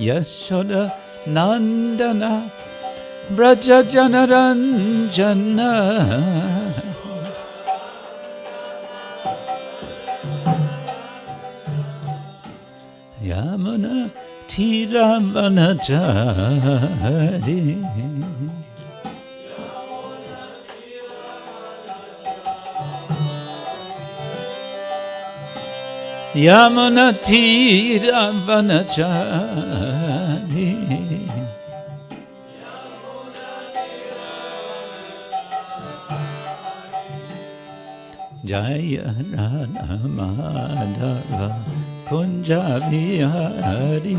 Yashoda Nandana Vraja Janaranjana Yamuna Tiravanachari Yamuna Tiravanachari Jaya Radha Madhava Kunja Vihari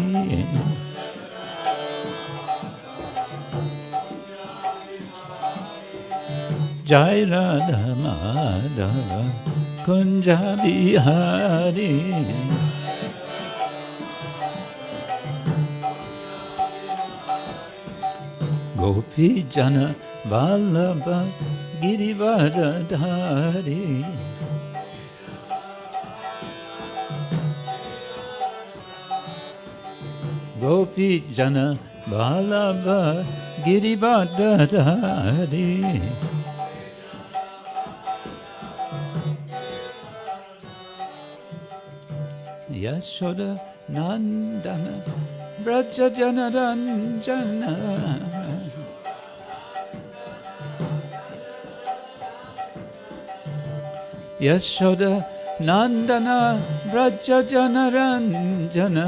Jaya Radha Madhava Kunja Vihari Gopi Jana Vallabha Girivaradhari Gopi Jana Vallabha Girivaradhari Yashoda Nandana Vraja Janaranjana Yashoda Nandana Vraja Janaranjana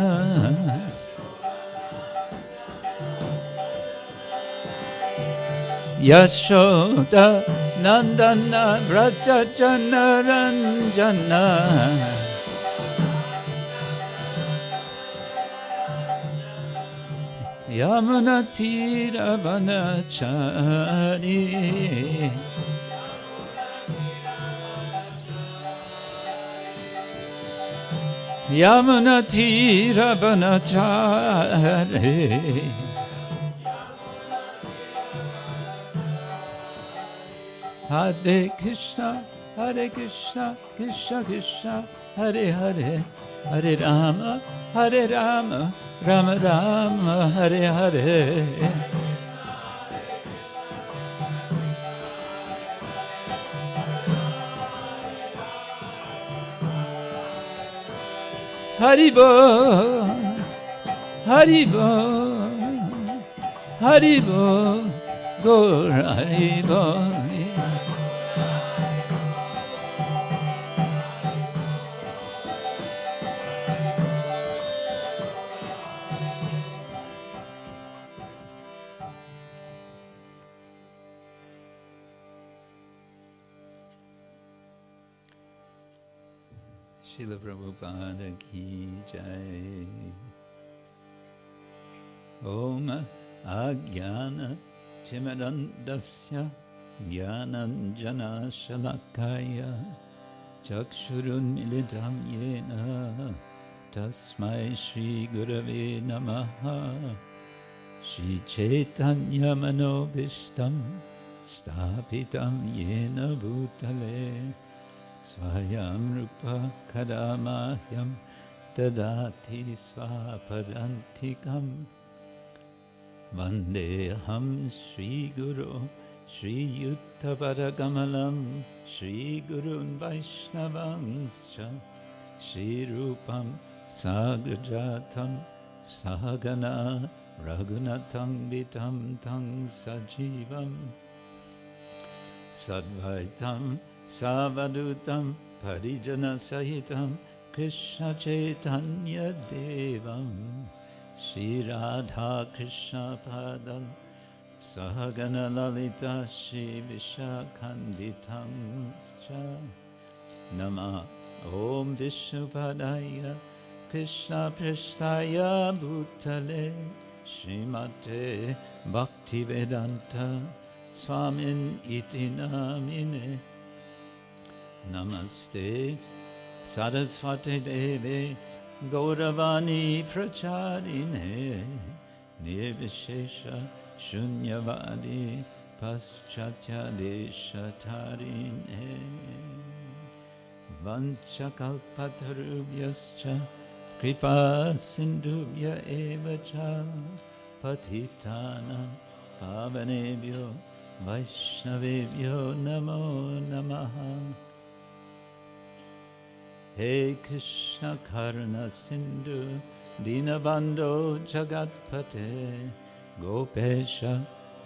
Yashoda Nandana Vraja Janaranjana Yamuna Tiravanachari Yamuna Tiravanachari Hare Krishna, Krishna Krishna, Hare Hare, Hare Rama, Rama Rama, Hare Hare. Haribo, Haribo, Haribo, Gaur Haribo. Srila Prabhupada ki jai. Om Ajnana Timirandasya Jnananjana Shalakaya Chakshurunmilitam Yena Tasmai Shri Gurave Namaha Shri Chaitanya Manobishtam Stapitam Yena Bhutale Swayam Rupa Kadamahyam Dadati Svapadantikam Vandeham Shri Guru Shri Yuttapadagammalam Shri Gurun Vaishnavanscha Shri Rupam Sagrajatam Sahagana Raghunatam Vitam Tang Sajivam Sadvaitam Savadutam Parijana Sahitam Krishna Chaitanya Devam Shri Radha Krishna Padam Sahagana Lalita Shri Vishakhanditam Nama Om Vishnupadaya Krishna Prasthaya Bhutale Srimate Bhaktivedanta Swamin iti namine Namaste Saraswati Deve Gauravani Pracharine Nirvishesha Shunyavadi Paschatya Deshatarine Vanchakalpatarubhyascha Kripa sindhubhya eva cha patitanam pavanebhyo vaishnavebhyo namo namaha. He Krishna karna sindhu dinabandho jagatpate gopesha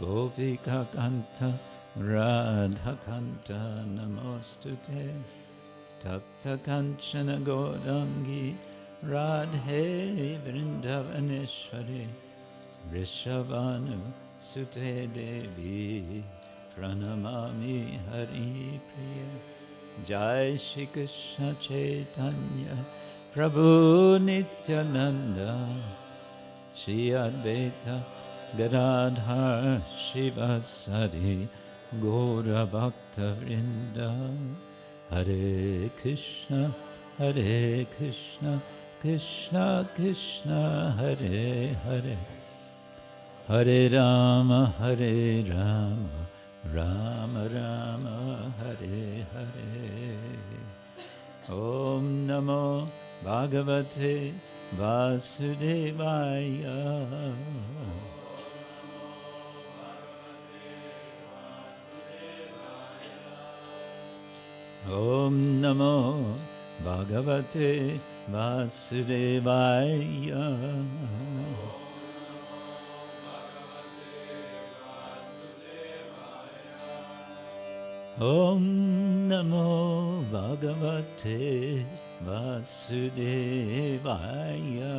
gopika kanta radhakanta namostute tapta kanchana godangi radhe vrindavaneshwari rishabhanu sute devi pranamami hari priya. Jai Shri Krishna Chaitanya Prabhu Nityananda Shri Advaita Gadadhar Shivasari Gaura Bhakta Vrinda. Hare Krishna Hare Krishna Krishna Krishna Hare Hare Hare Rama Hare Rama Rama Rama Hare Hare. Om Namo Bhagavate Vasudevaya. Om Namo Bhagavate Vasudevaya. Om Namo Bhagavate Vasudevaya.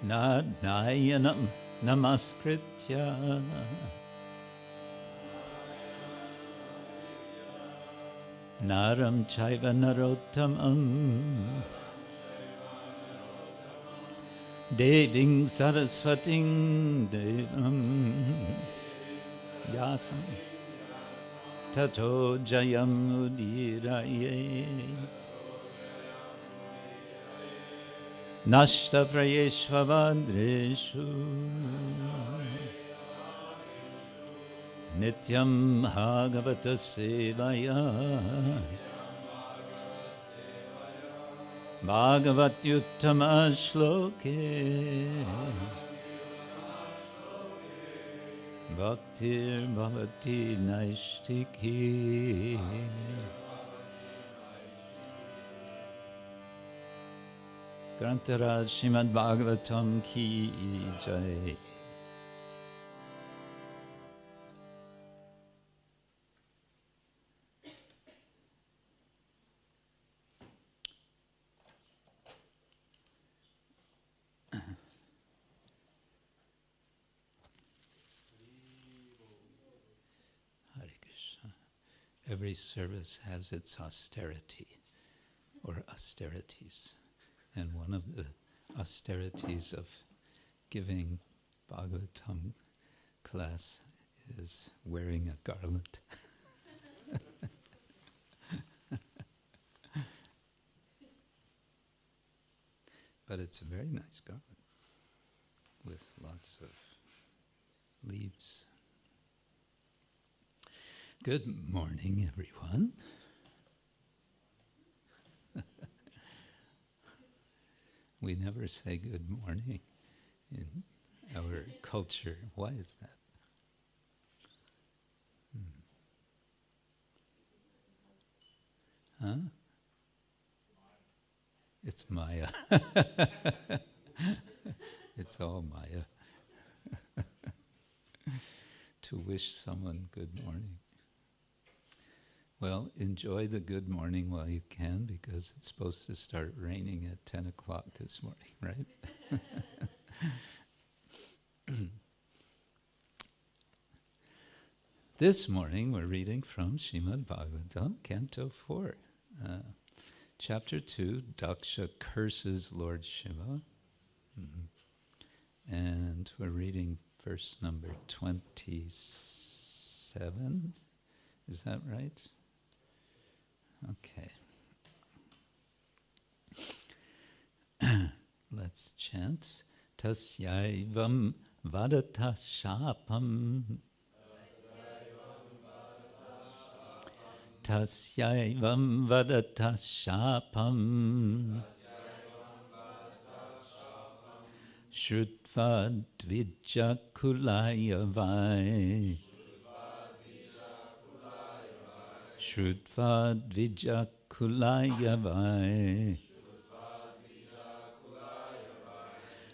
Narayanam Namaskritya Naram Chaiva Narottamam Deving Saraswating Devam Yasam Tato Jayam Udiraye Nashta Prayeshvavadreshu Nityam Bhagavata Sevaya Bhagavatyuttama Shloke Bhaktir Bhavati Naishtiki. Grantaraj Srimad Bhagavatam ki jai. Hare Krishna. Every service has its austerity or austerities. And one of the austerities of giving Bhagavatam class is wearing a garland. But it's a very nice garland with lots of leaves. Good morning, everyone. We never say good morning in our culture. Why is that? Huh? It's Maya. It's all Maya. To wish someone good morning. Well, enjoy the good morning while you can, because it's supposed to start raining at 10 o'clock this morning, right? This morning we're reading from Srimad Bhagavatam, Canto 4, Chapter 2, Daksha curses Lord Shiva. And we're reading verse number 27. Is that right? Okay. Let's chant. Tasyaivam vadata shapam. Tasyaivam vadata shapam. Shrutva dvija kulaya vai. Shrutva dvija kulaya vai.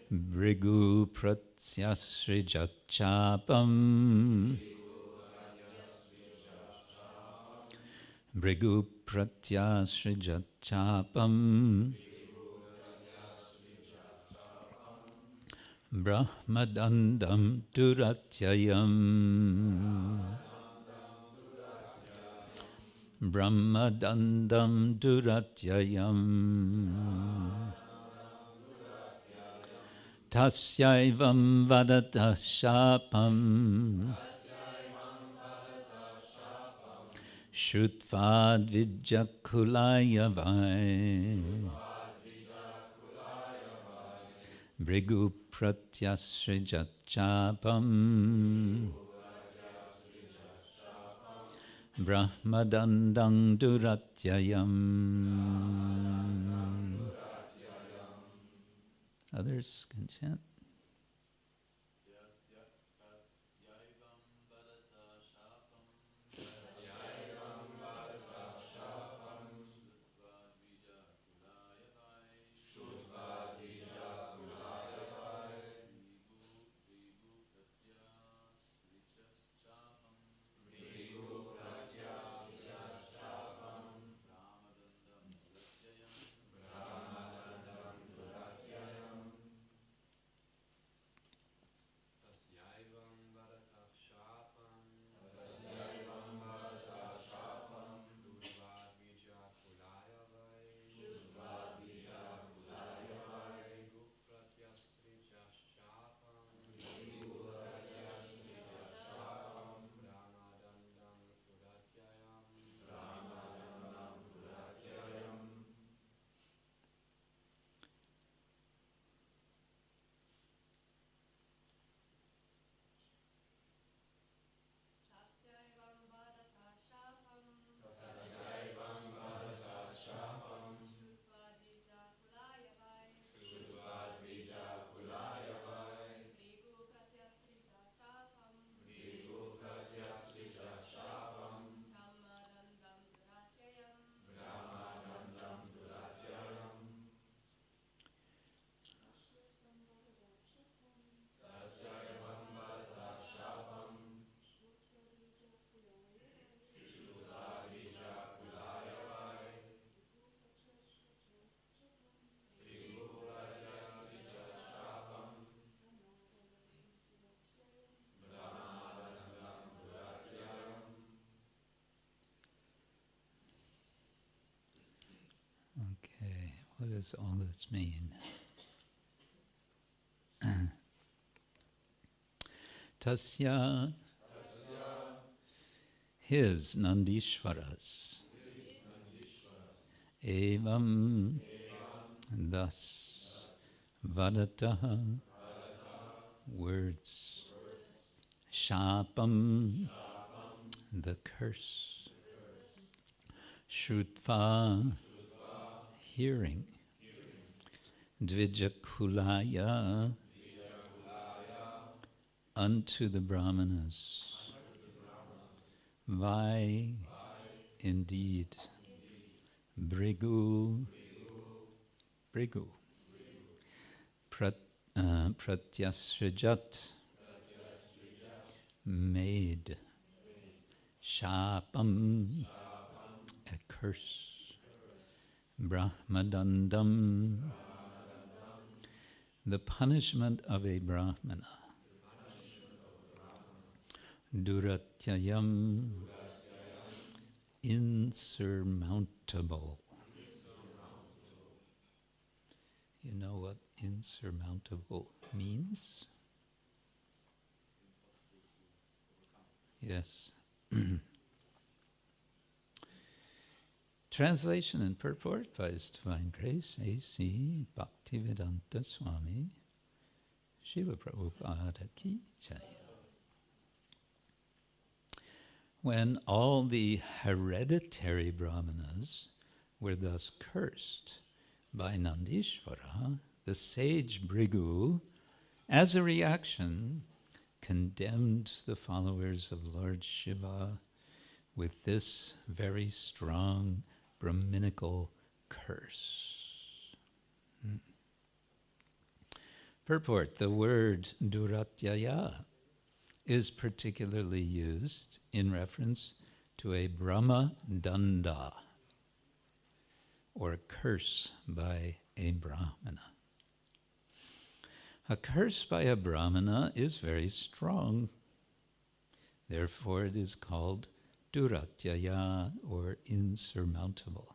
Brigu pratyasrijachapam. Brigu pratyasrijachapam. Brahmadandam duratyayam. Brahmadandam duratyayam. Tasyaivam vadata shapam. Shrutvad vijakulaya vai. Brigu pratyasrijachapam. Brahmadandam duratyayam. Others can chant. Okay, what does all this mean? Tasya, his Nandishvaras. Evam, thus. Vadataha, words. Shapam, the curse. Shrutva, hearing. Dvijakulaya, unto the Brahmanas. Vai, indeed. Brigu, Brigu. Pratyasrijat, made. Shapam, a curse. Brahmadandam, the punishment of a Brahmana. Duratyayam, insurmountable. You know what insurmountable means? Yes. Translation and purport by His Divine Grace, A.C. Bhaktivedanta Swami, Srila Prabhupada ki jai. When all the hereditary brahmanas were thus cursed by Nandishvara, the sage Bhrigu, as a reaction, condemned the followers of Lord Shiva with this very strong Brahminical curse. Purport: the word duratyaya is particularly used in reference to a Brahma danda, or a curse by a Brahmana. A curse by a Brahmana is very strong. Therefore it is called duratyaya, or insurmountable.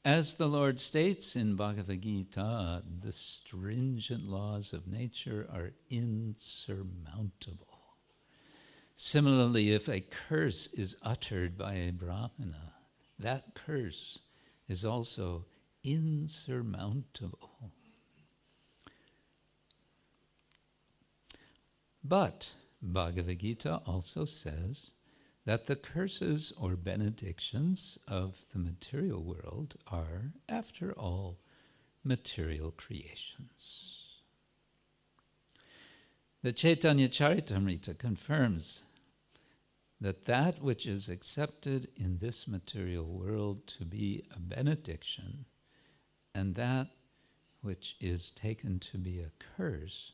As the Lord states in Bhagavad Gita, the stringent laws of nature are insurmountable. Similarly, if a curse is uttered by a Brahmana, that curse is also insurmountable. But Bhagavad Gita also says that the curses or benedictions of the material world are, after all, material creations. The Chaitanya Charitamrita confirms that that which is accepted in this material world to be a benediction and that which is taken to be a curse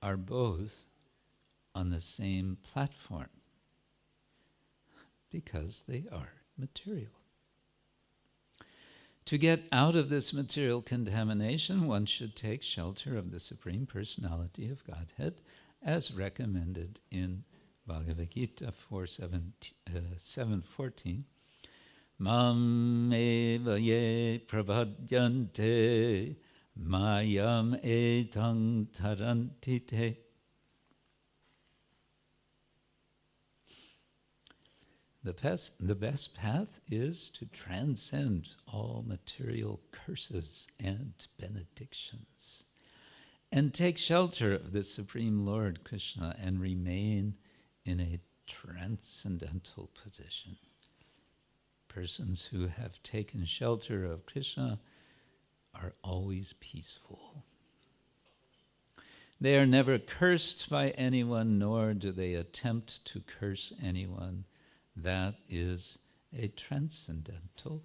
are both on the same platform, because they are material. To get out of this material contamination, one should take shelter of the Supreme Personality of Godhead, as recommended in Bhagavad Gita 7:14. Mam eva ye prabhadyante mayam etang tarantite. The best path is to transcend all material curses and benedictions and take shelter of the Supreme Lord Krishna and remain in a transcendental position. Persons who have taken shelter of Krishna are always peaceful. They are never cursed by anyone, nor do they attempt to curse anyone. That is a transcendental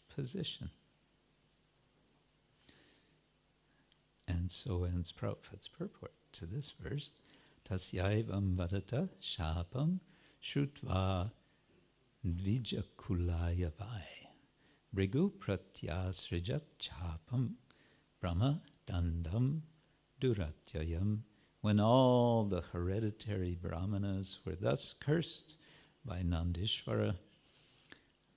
position. And so ends Prabhupada's purport to this verse. Tasyaivam vadata shapam shrutva dvijakulaya vai. Bhrigu pratyasrijat chapam brahma dandam duratyayam. When all the hereditary brahmanas were thus cursed by Nandishvara,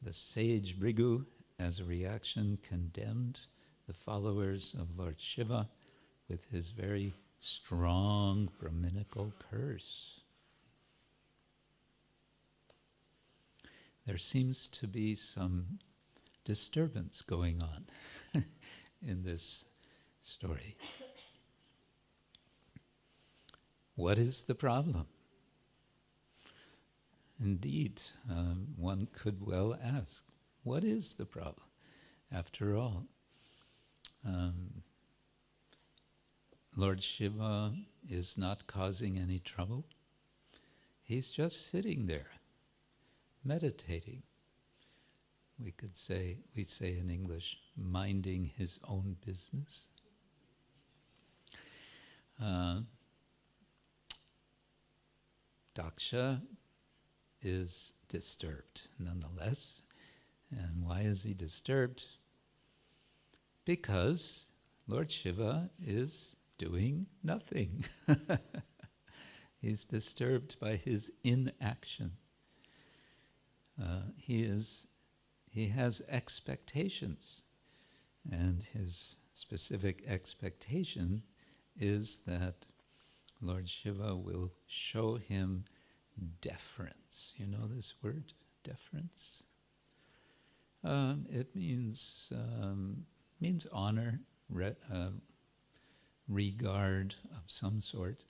the sage Bhrigu, as a reaction, condemned the followers of Lord Shiva with his very strong Brahminical curse. There seems to be some disturbance going on in this story. What is the problem? Indeed, one could well ask, what is the problem? After all, Lord Shiva is not causing any trouble. He's just sitting there, meditating. We say in English, minding his own business. Daksha is disturbed nonetheless. And why is he disturbed? Because Lord Shiva is doing nothing. He's disturbed by his inaction. He has expectations, and his specific expectation is that Lord Shiva will show him deference. You know this word, deference? It means honor, regard of some sort.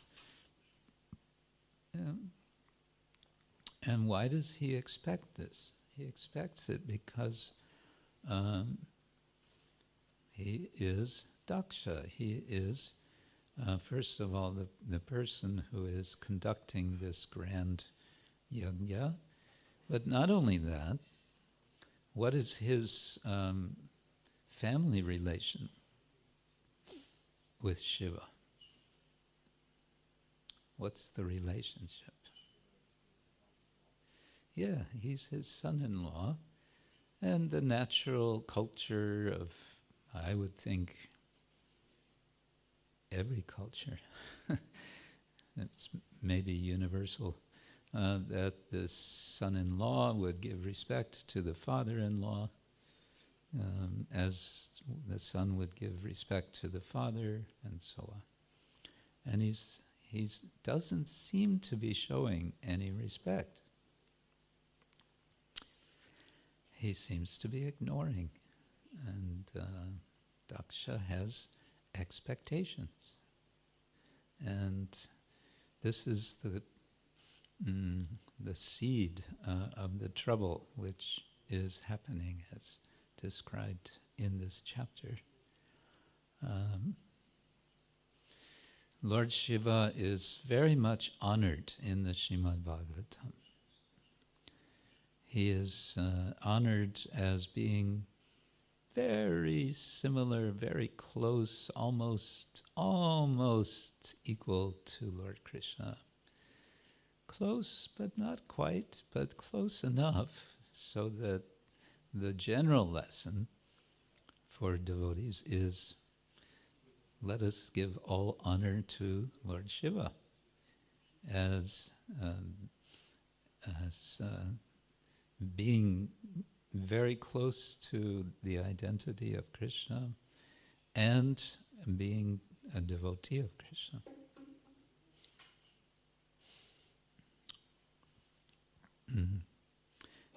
And why does he expect this? He expects it because he is daksha. He is, first of all, the person who is conducting this grand yajna. But not only that, what is his family relation with Shiva? What's the relationship? Yeah, he's his son-in-law. And the natural culture of, I would think, every culture, it's maybe universal, that the son-in-law would give respect to the father-in-law, as the son would give respect to the father, and so on. And he doesn't seem to be showing any respect. He seems to be ignoring, and Daksha has expectations. And this is the seed of the trouble which is happening as described in this chapter. Lord Shiva is very much honored in the Srimad Bhagavatam. He is honored as being very similar, very close, almost equal to Lord Krishna. Close, but not quite, but close enough so that the general lesson for devotees is, let us give all honor to Lord Shiva as being very close to the identity of Krishna and being a devotee of Krishna.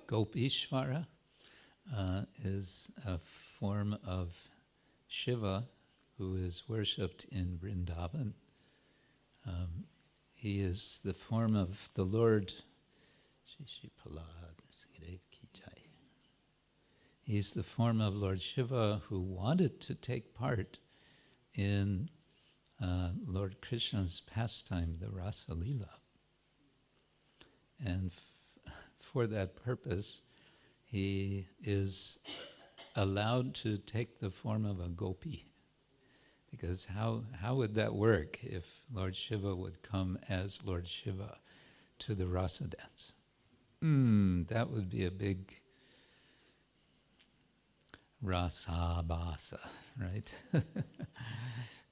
Gopishvara is a form of Shiva who is worshipped in Vrindavan. He is the form of the Lord. He's the form of Lord Shiva who wanted to take part in Lord Krishna's pastime, the Rasa Lila. And for that purpose, he is allowed to take the form of a gopi. Because how would that work if Lord Shiva would come as Lord Shiva to the Rasa dance? That would be a big rasa basa, right?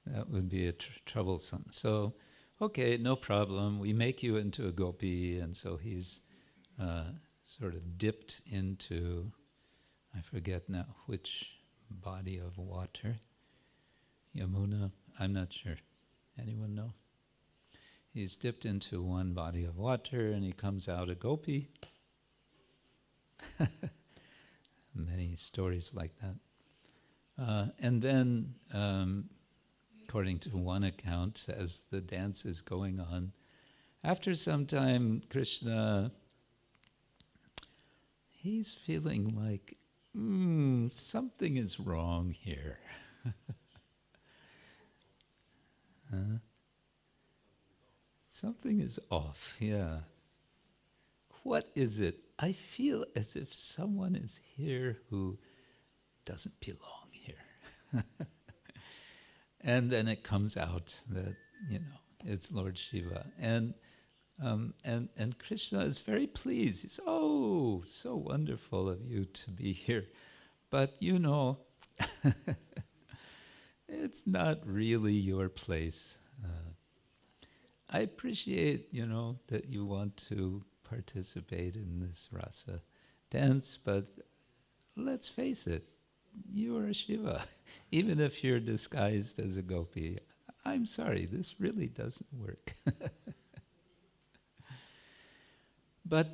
That would be troublesome. So, okay, no problem. We make you into a gopi, and so he's sort of dipped into, I forget now which body of water. Yamuna, I'm not sure. Anyone know? He's dipped into one body of water and he comes out a gopi. Many stories like that. And then, according to one account, as the dance is going on, after some time, Krishna, he's feeling like, something is wrong here. Something is off, yeah. What is it? I feel as if someone is here who doesn't belong here. And then it comes out that, it's Lord Shiva. And Krishna is very pleased. He's, oh, so wonderful of you to be here. But, it's not really your place. I appreciate, that you want to participate in this rasa dance, but let's face it, you are a Shiva. Even if you're disguised as a gopi, I'm sorry, this really doesn't work. But,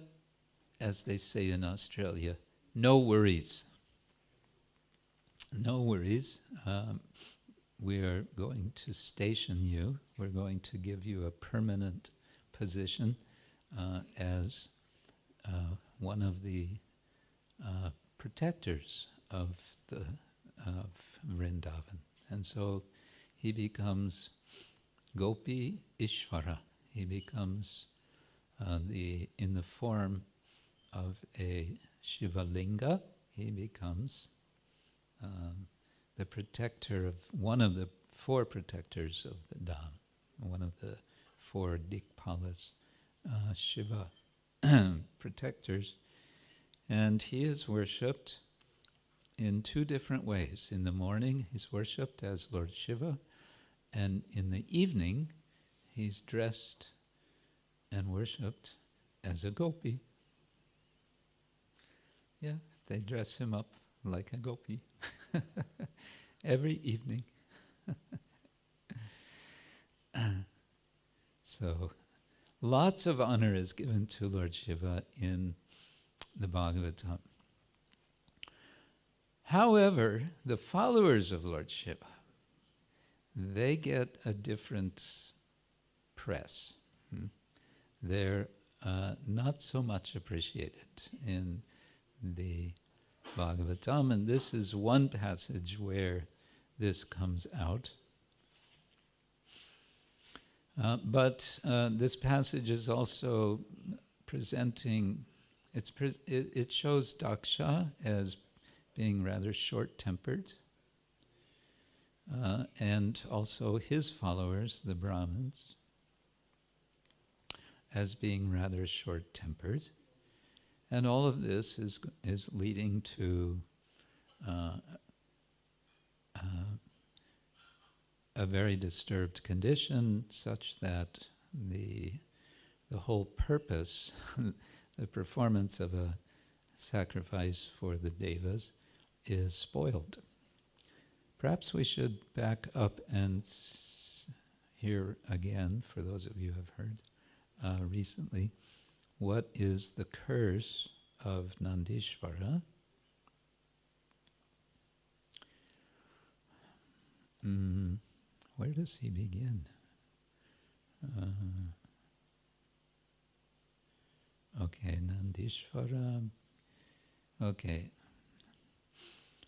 as they say in Australia, no worries. No worries. we are going to station you. We're going to give you a permanent position as one of the protectors of Vrindavan. And so he becomes Gopi Ishvara. He becomes in the form of a Shivalinga. He becomes the protector of one of the four protectors of the Dham, one of the four Dikpalas, Shiva protectors. And he is worshipped in two different ways. In the morning, he's worshipped as Lord Shiva, and in the evening, he's dressed and worshipped as a gopi. Yeah, they dress him up like a gopi every evening. So, lots of honor is given to Lord Shiva in the Bhagavatam. However, the followers of Lord Shiva, they get a different press. They're not so much appreciated in the Bhagavatam, and this is one passage where this comes out. But this passage is also presenting, it shows Daksha as being rather short-tempered, and also his followers, the Brahmins, as being rather short-tempered. And all of this is leading to a very disturbed condition, such that the whole purpose, the performance of a sacrifice for the devas, is spoiled. Perhaps we should back up and hear again, for those of you who have heard recently, what is the curse of Nandishvara. Where does he begin? Okay, Nandishvara. Okay.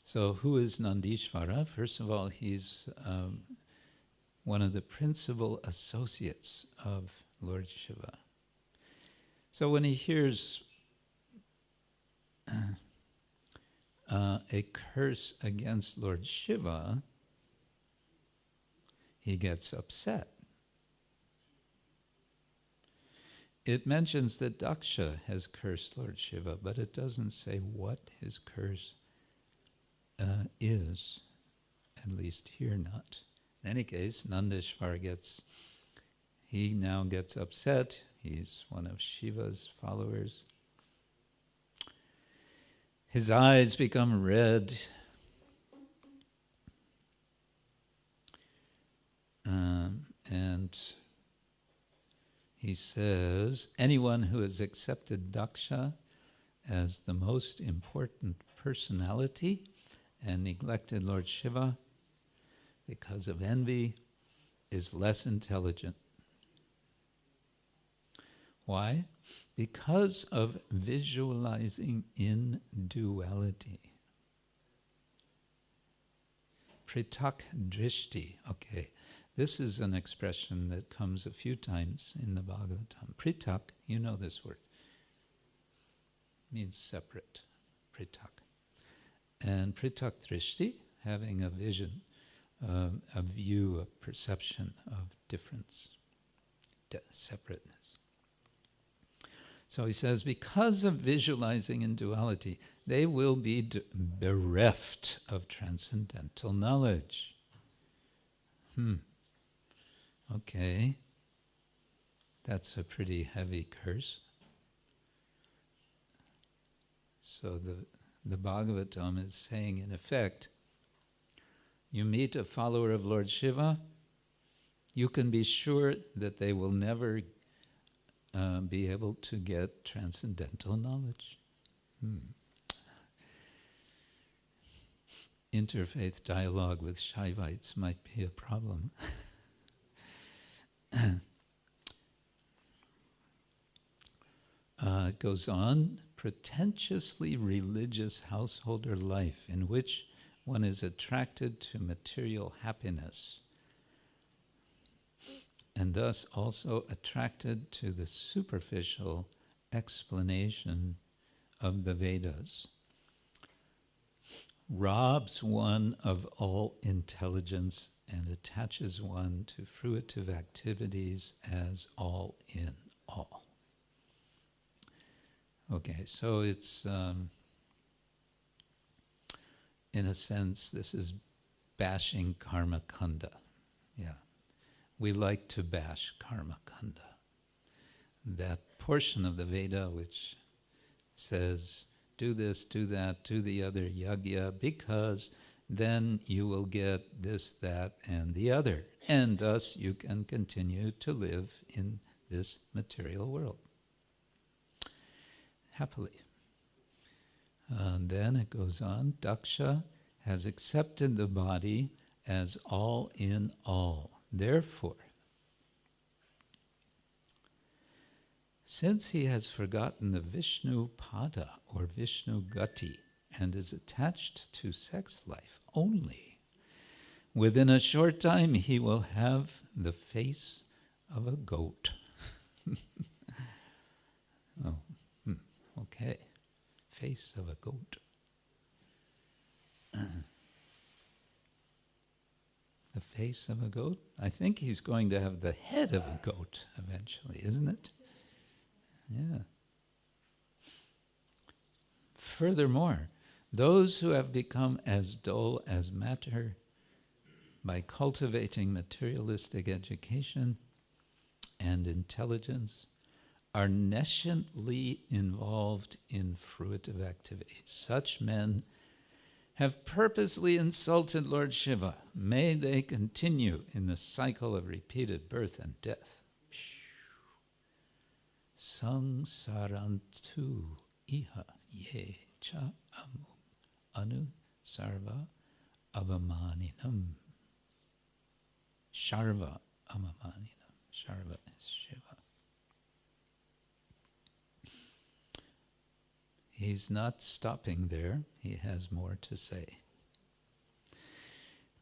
So who is Nandishvara? First of all, he's one of the principal associates of Lord Shiva. So when he hears a curse against Lord Shiva, he gets upset. It mentions that Daksha has cursed Lord Shiva, but it doesn't say what his curse is, at least here not. In any case, Nandishvara he now gets upset. He's one of Shiva's followers. His eyes become red. And he says, anyone who has accepted Daksha as the most important personality and neglected Lord Shiva because of envy is less intelligent. Why? Because of visualizing in duality. Pritak drishti. Okay, this is an expression that comes a few times in the Bhagavatam. Pritak, you know this word, means separate. Pritak. And pritak drishti, having a vision, a view, a perception of difference, separateness. So he says, because of visualizing in duality, they will be bereft of transcendental knowledge. Okay. That's a pretty heavy curse. So the Bhagavatam is saying, in effect, you meet a follower of Lord Shiva, you can be sure that they will never be able to get transcendental knowledge. interfaith dialogue with Shaivites might be a problem. It goes on, pretentiously religious householder life in which one is attracted to material happiness and thus also attracted to the superficial explanation of the Vedas, robs one of all intelligence and attaches one to fruitive activities as all in all. Okay, so it's, in a sense, this is bashing karma kanda. Yeah. We like to bash karma kanda. That portion of the Veda which says, do this, do that, do the other yagya, because then you will get this, that, and the other. And thus you can continue to live in this material world happily. Then it goes on, Daksha has accepted the body as all in all. Therefore, since he has forgotten the Vishnu Pada or Vishnu Gati and is attached to sex life only, within a short time he will have the face of a goat. Oh, okay. Face of a goat. The face of a goat? I think he's going to have the head of a goat eventually, isn't it? Yeah. Furthermore, those who have become as dull as matter by cultivating materialistic education and intelligence are nesciently involved in fruitive activities. Such men have purposely insulted Lord Shiva. May they continue in the cycle of repeated birth and death. Sangsarantu iha ye cha anu sarva avamaninam. Sharva amamaninam. Sharva is Shiva. He's not stopping there. He has more to say.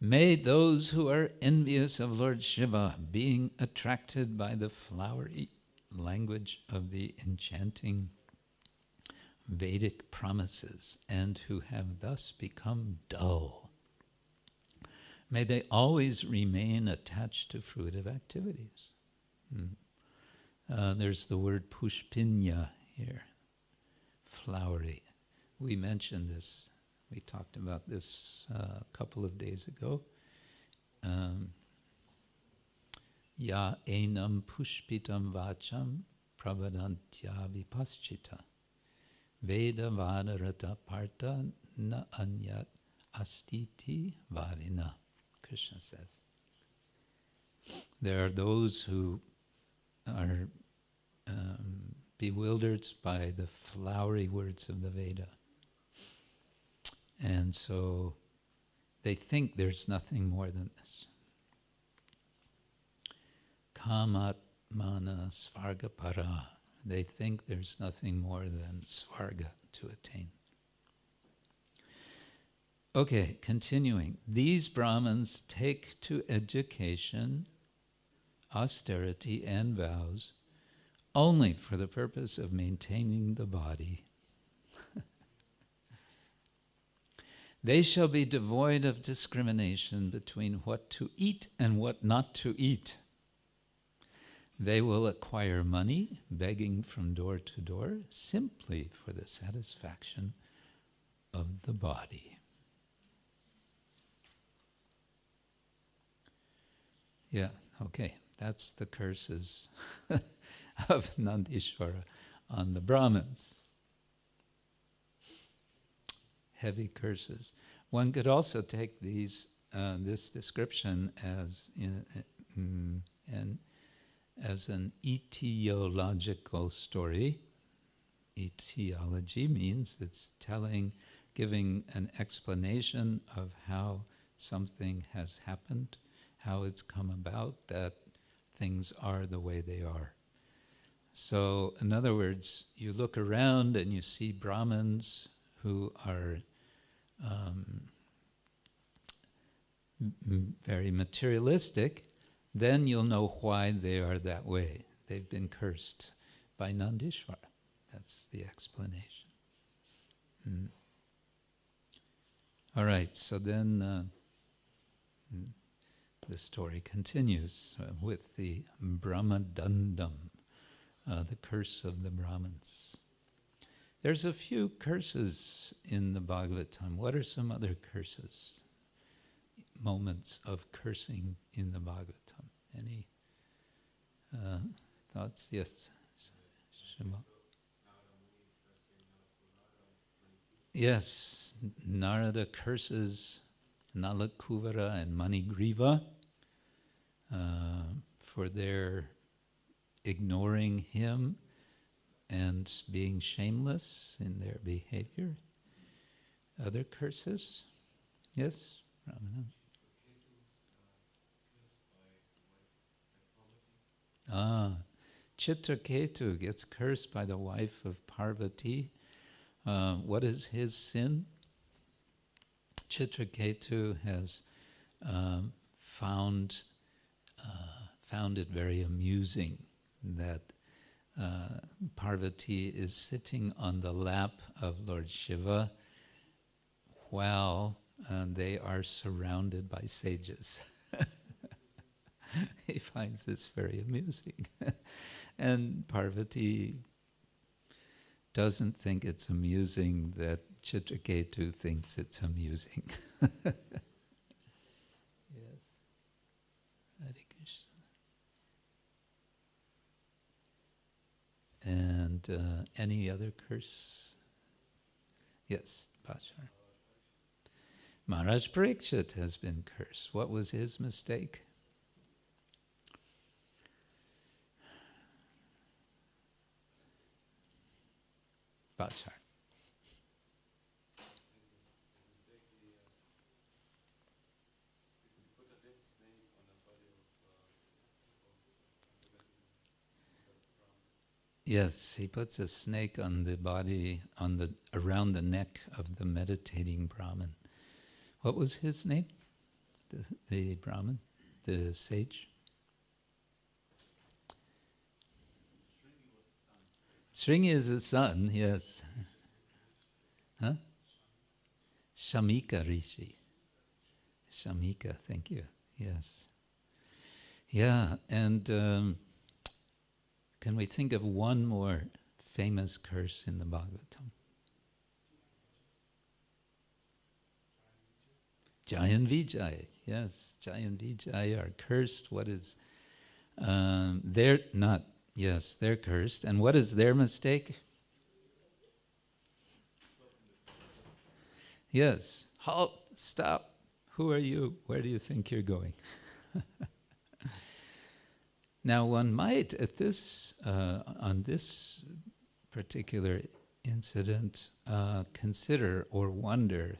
May those who are envious of Lord Shiva, being attracted by the flowery language of the enchanting Vedic promises, and who have thus become dull, may they always remain attached to fruitive activities. There's the word pushpinya here. Flowery. We mentioned this, we talked about this a couple of days ago. Ya enam pushpitam vacham pravadantya vipaschita veda vadarata parta na anyat astiti varina, Krishna says. There are those who are bewildered by the flowery words of the Veda. And so they think there's nothing more than this. Kamat mana svarga para. They think there's nothing more than svarga to attain. Okay, continuing. These Brahmins take to education, austerity, and vows only for the purpose of maintaining the body. They shall be devoid of discrimination between what to eat and what not to eat. They will acquire money, begging from door to door, simply for the satisfaction of the body. Yeah, okay, that's the curses of Nandishvara on the Brahmins. Heavy curses. One could also take these this description as as an etiological story. Etiology means it's giving an explanation of how something has happened, how it's come about that things are the way they are. So, in other words, you look around and you see Brahmins who are very materialistic, then you'll know why they are that way. They've been cursed by Nandishwara. That's the explanation. All right, so then the story continues with the Brahmadandam, the curse of the Brahmins. There's a few curses in the Bhagavatam. What are some other curses? Moments of cursing in the Bhagavatam. Any thoughts? Yes. Shema. Yes, Narada curses Nalakuvara and Manigriva for their ignoring him and being shameless in their behavior. Other curses? Yes, Ramana. Chitraketu gets cursed by the wife of Parvati. What is his sin? Chitraketu has found it very amusing that Parvati is sitting on the lap of Lord Shiva while they are surrounded by sages. He finds this very amusing. And Parvati doesn't think it's amusing that Chitraketu thinks it's amusing. Yes. Hare Krishna. And any other curse? Yes, Bachar. Maharaj Parikshit has been cursed. What was his mistake? Bachar. His mistake, he put a dead snake on the body of Yes, he puts a snake on the body, around the neck of the meditating Brahmin. What was his name? The Brahmin, the sage? Shringi is his son, yes. Huh? Shamika Rishi. Shamika, thank you. Yes. Yeah, and can we think of one more famous curse in the Bhagavatam? Jai and Vijay, yes. Jai and Vijay are cursed. What is, they're not, yes, they're cursed. And what is their mistake? Yes, halt, stop. Who are you? Where do you think you're going? Now one might, on this particular incident, consider or wonder,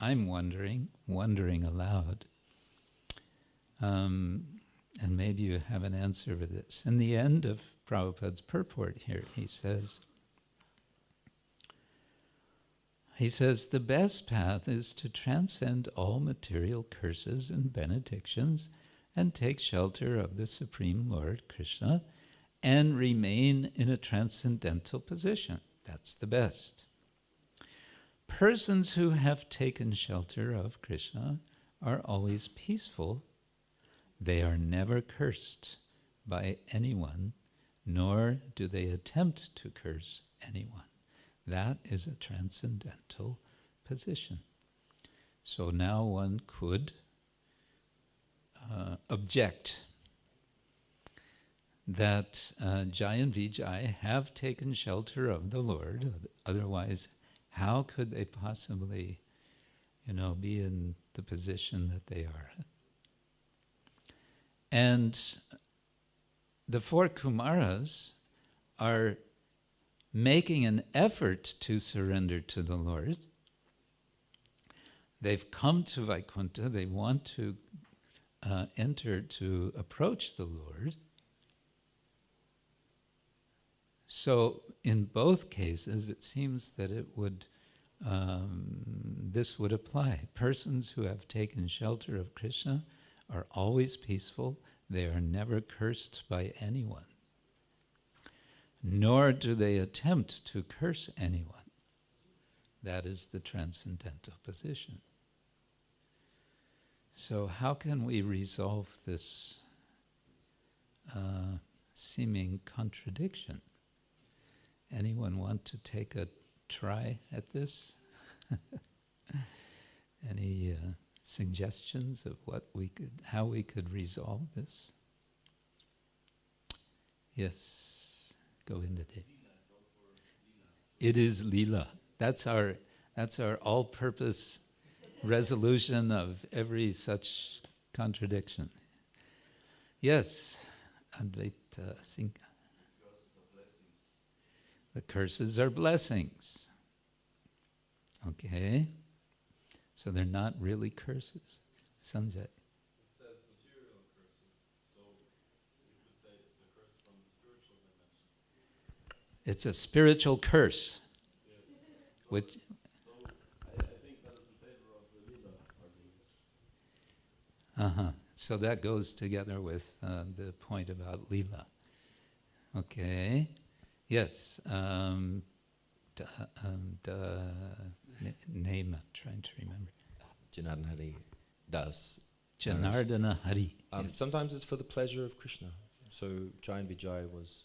I'm wondering aloud, and maybe you have an answer for this. In the end of Prabhupada's purport here, he says, the best path is to transcend all material curses and benedictions and take shelter of the Supreme Lord Krishna and remain in a transcendental position. That's the best. Persons who have taken shelter of Krishna are always peaceful. They are never cursed by anyone, nor do they attempt to curse anyone. That is a transcendental position. So now one could object that Jai and Vijay have taken shelter of the Lord. Otherwise, how could they possibly, be in the position that they are? And the four Kumaras are making an effort to surrender to the Lord, They've come to Vaikuntha, they want to enter to approach the Lord. So in both cases, it seems that this would apply. Persons who have taken shelter of Krishna are always peaceful. They are never cursed by anyone. Nor do they attempt to curse anyone. That is the transcendental position. So how can we resolve this seeming contradiction? Anyone want to take a try at this? Any suggestions of how we could resolve this? Yes, go into it. It is lila. That's our all-purpose resolution of every such contradiction. Yes, Advaita Singha. The curses are blessings. Okay, so they're not really curses. Sanjay. It says material curses, so you could say it's a curse from the spiritual dimension. It's a spiritual curse. Yes. Which, I think that is in favor of the Lila argument. So that goes together with the point about Lila. Okay. Yes. Name, I'm trying to remember. Janardana Hari does. Janardana Hari. Yes. Sometimes it's for the pleasure of Krishna. So Jai Vijay was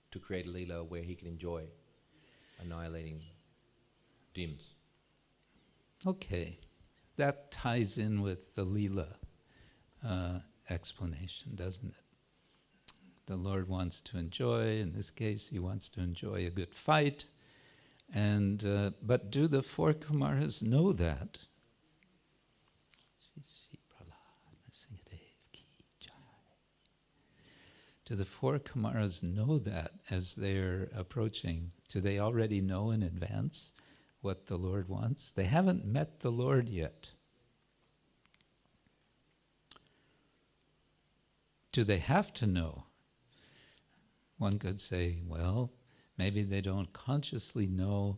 to create a Leela where he can enjoy annihilating demons. Okay. That ties in with the Leela explanation, doesn't it? The Lord wants to enjoy, in this case, he wants to enjoy a good fight. And but do the four Kumaras know that? Do the four Kumaras know that as they're approaching? Do they already know in advance what the Lord wants? They haven't met the Lord yet. Do they have to know? One could say, well, maybe they don't consciously know,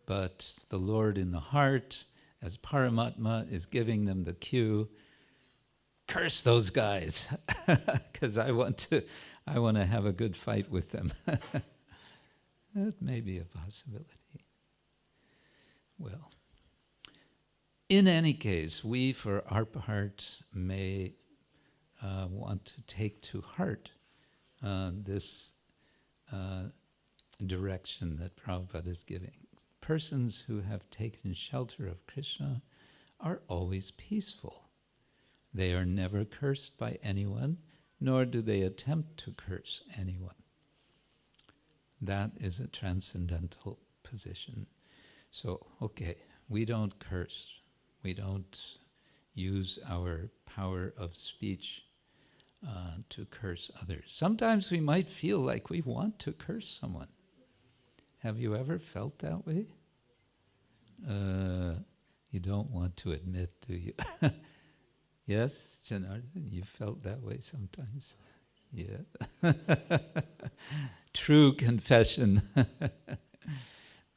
but the Lord in the heart, as Paramatma, is giving them the cue, curse those guys, because I want to have a good fight with them. That may be a possibility. Well, in any case, we, for our part, may want to take to heart this direction that Prabhupada is giving. Persons who have taken shelter of Krishna are always peaceful. They are never cursed by anyone, nor do they attempt to curse anyone. That is a transcendental position. So, okay, we don't curse. We don't use our power of speech to curse others. Sometimes we might feel like we want to curse someone. Have you ever felt that way? You don't want to admit, do you? Yes, Janardhan, you felt that way sometimes. Yeah. True confession.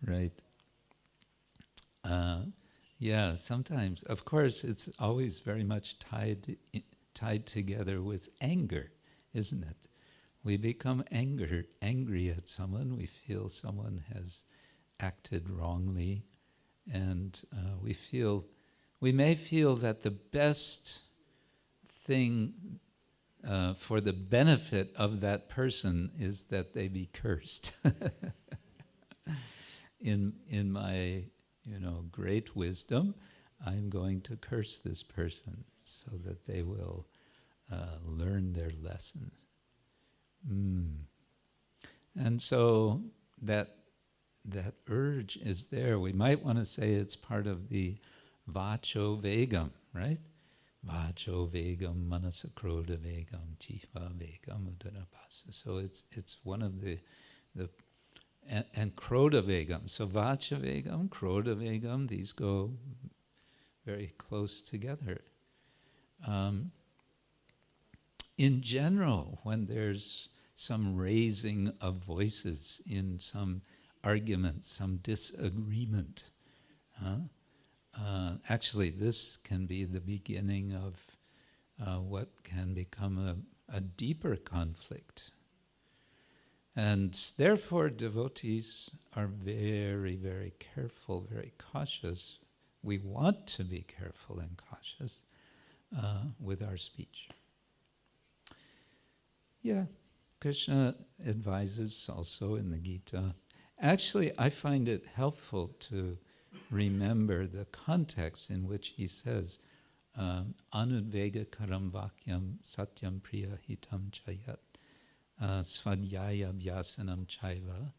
Right. Yeah, sometimes. Of course, it's always very much tied together with anger, isn't it? We become angry at someone. We feel someone has acted wrongly, and we may feel that the best thing for the benefit of that person is that they be cursed. In my, great wisdom, I'm going to curse this person so that they will learn their lesson. And so that urge is there. We might want to say it's part of the vacho vegam, right? Vacho vegam, manasakroda vegam, jiva vegam, udarapasa. So it's one of the and kroda vegam. So vacha vegam, kroda vegam, these go very close together. In general, when there's some raising of voices in some argument, some disagreement, actually this can be the beginning of what can become a deeper conflict. And therefore devotees are very, very careful, very cautious. We want to be careful and cautious with our speech. Yeah, Krishna advises also in the Gita. Actually, I find it helpful to remember the context in which he says, Anudvega karam vakyam satyam priya hitam chayat svadhyaya vyasanam chaiva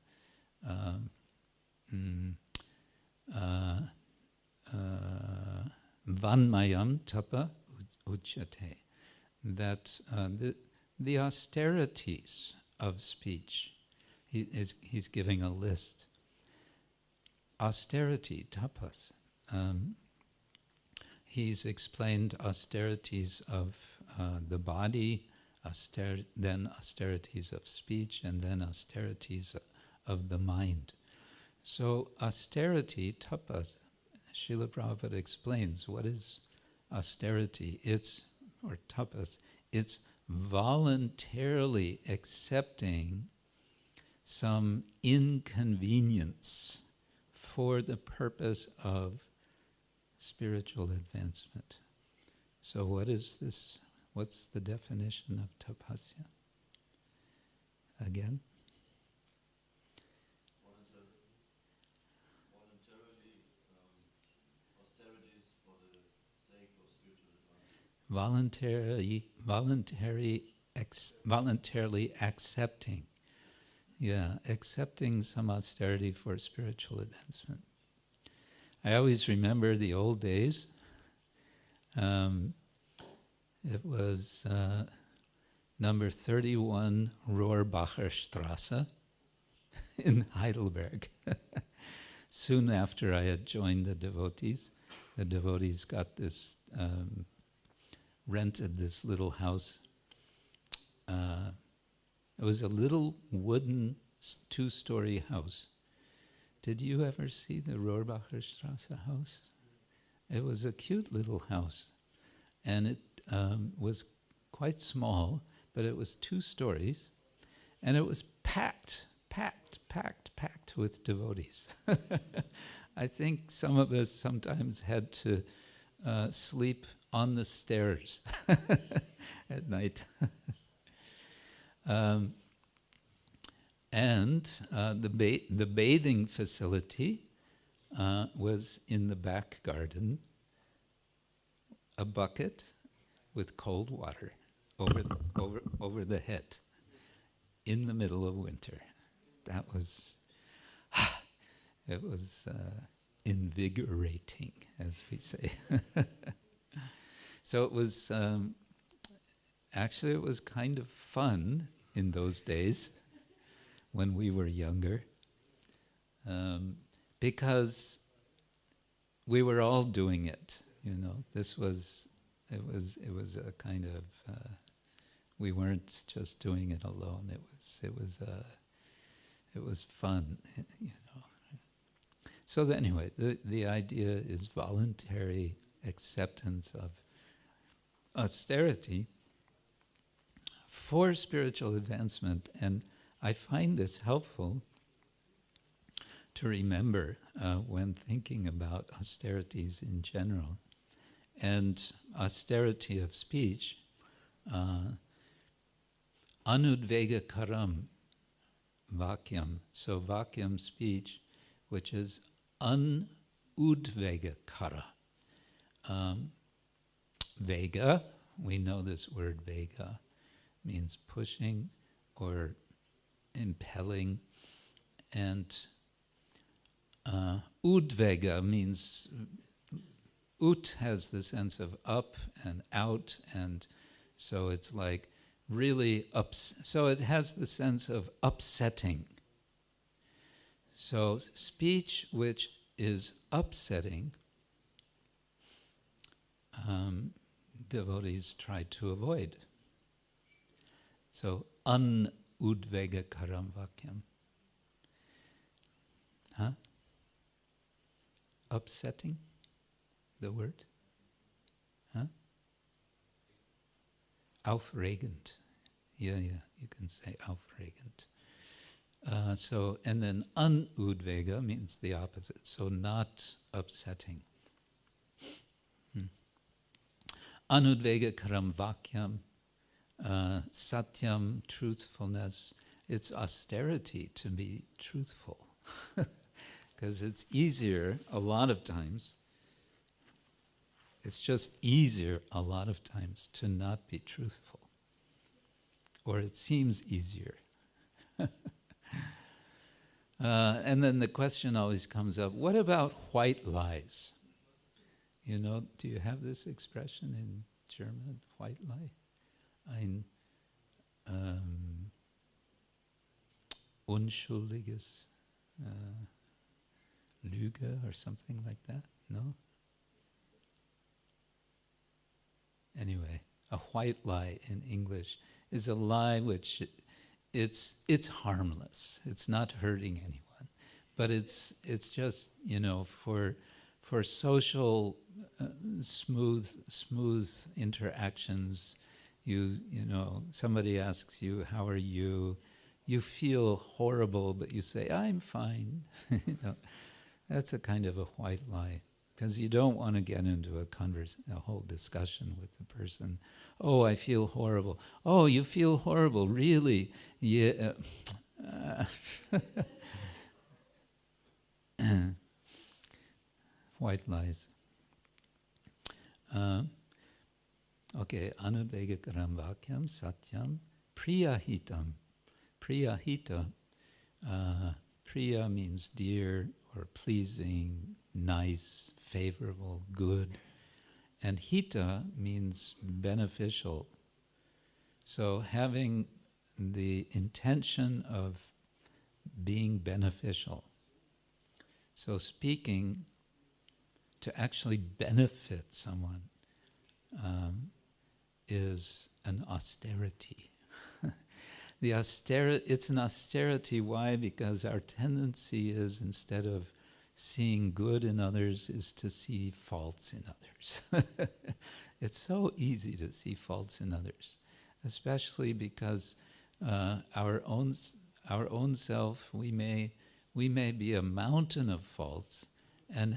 vanmayam tapa uchyate. That the austerities of speech, he's giving a list. Austerity, tapas. He's explained austerities of the body, then austerities of speech, and then austerities of the mind. So austerity, tapas, Srila Prabhupada explains what is austerity. Or tapas, it's voluntarily accepting some inconvenience for the purpose of spiritual advancement. So what is this? What's the definition of tapasya? Again? Voluntarily austerities for the sake of spiritual advancement. Voluntarily accepting. Yeah, accepting some austerity for spiritual advancement. I always remember the old days. It was number 31 Rohrbacher Strasse in Heidelberg. Soon after I had joined the devotees got this, rented this little house. It was a little wooden 2-story house. Did you ever see the Rohrbacher Strasse house? It was a cute little house. And it was quite small, but it was 2 stories. And it was packed with devotees. I think some of us sometimes had to sleep on the stairs at night. And the bathing facility was in the back garden, a bucket with cold water over the head in the middle of winter. That was, it was invigorating, as we say. So it was, actually it was kind of fun in those days when we were younger, because we were all doing it, you know. It was a kind of, we weren't just doing it alone. It was fun, you know. So anyway, the idea is voluntary acceptance of austerity for spiritual advancement. And I find this helpful to remember when thinking about austerities in general. And austerity of speech, anudvega karam vakyam. So vakyam, speech, which is unudvega kara. Vega, we know this word vega, means pushing or impelling, and udvega means, ut has the sense of up and out, and so it's like really so it has the sense of upsetting. So speech which is upsetting devotees try to avoid. So, an-udvegakaram vakyam. Huh? Upsetting, the word? Huh? Aufregend. Yeah, you can say aufregend. So, and then an-udvega means the opposite, so not upsetting. Anudvega karam vakyam, satyam, truthfulness. It's austerity to be truthful. Because it's easier a lot of times, it's just easier a lot of times to not be truthful. Or it seems easier. And then the question always comes up, what about white lies? You know, do you have this expression in German, white lie? Ein unschuldiges Lüge or something like that? No? Anyway, a white lie in English is a lie which it's harmless. It's not hurting anyone, but it's just, you know, for social smooth interactions. You know, somebody asks you, "How are you?" You feel horrible, but you say, "I'm fine." You know, that's a kind of a white lie, because you don't want to get into a whole discussion with the person. "Oh, I feel horrible." "Oh, you feel horrible, really?" "Yeah." White lies. Okay, anubhegakaram vakyam satyam priyahitam. Priyahita. Priya means dear or pleasing, nice, favorable, good. And hita means beneficial. So having the intention of being beneficial. So speaking to actually benefit someone is an austerity. It's an austerity. Why? Because our tendency is, instead of seeing good in others, is to see faults in others. It's so easy to see faults in others, especially because our own self, we may be a mountain of faults, and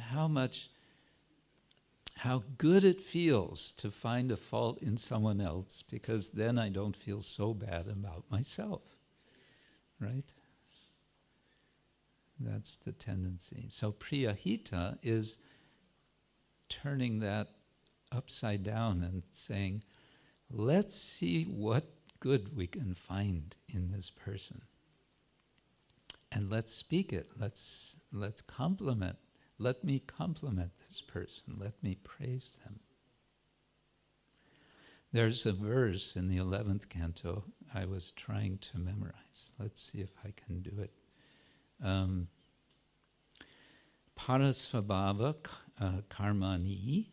how good it feels to find a fault in someone else, because then I don't feel so bad about myself, right? That's the tendency. So priyahita is turning that upside down and saying, let's see what good we can find in this person. And let's speak it. Let's compliment. Let me compliment this person. Let me praise them. There's a verse in the 11th canto I was trying to memorize. Let's see if I can do it. Parasvabhava karmani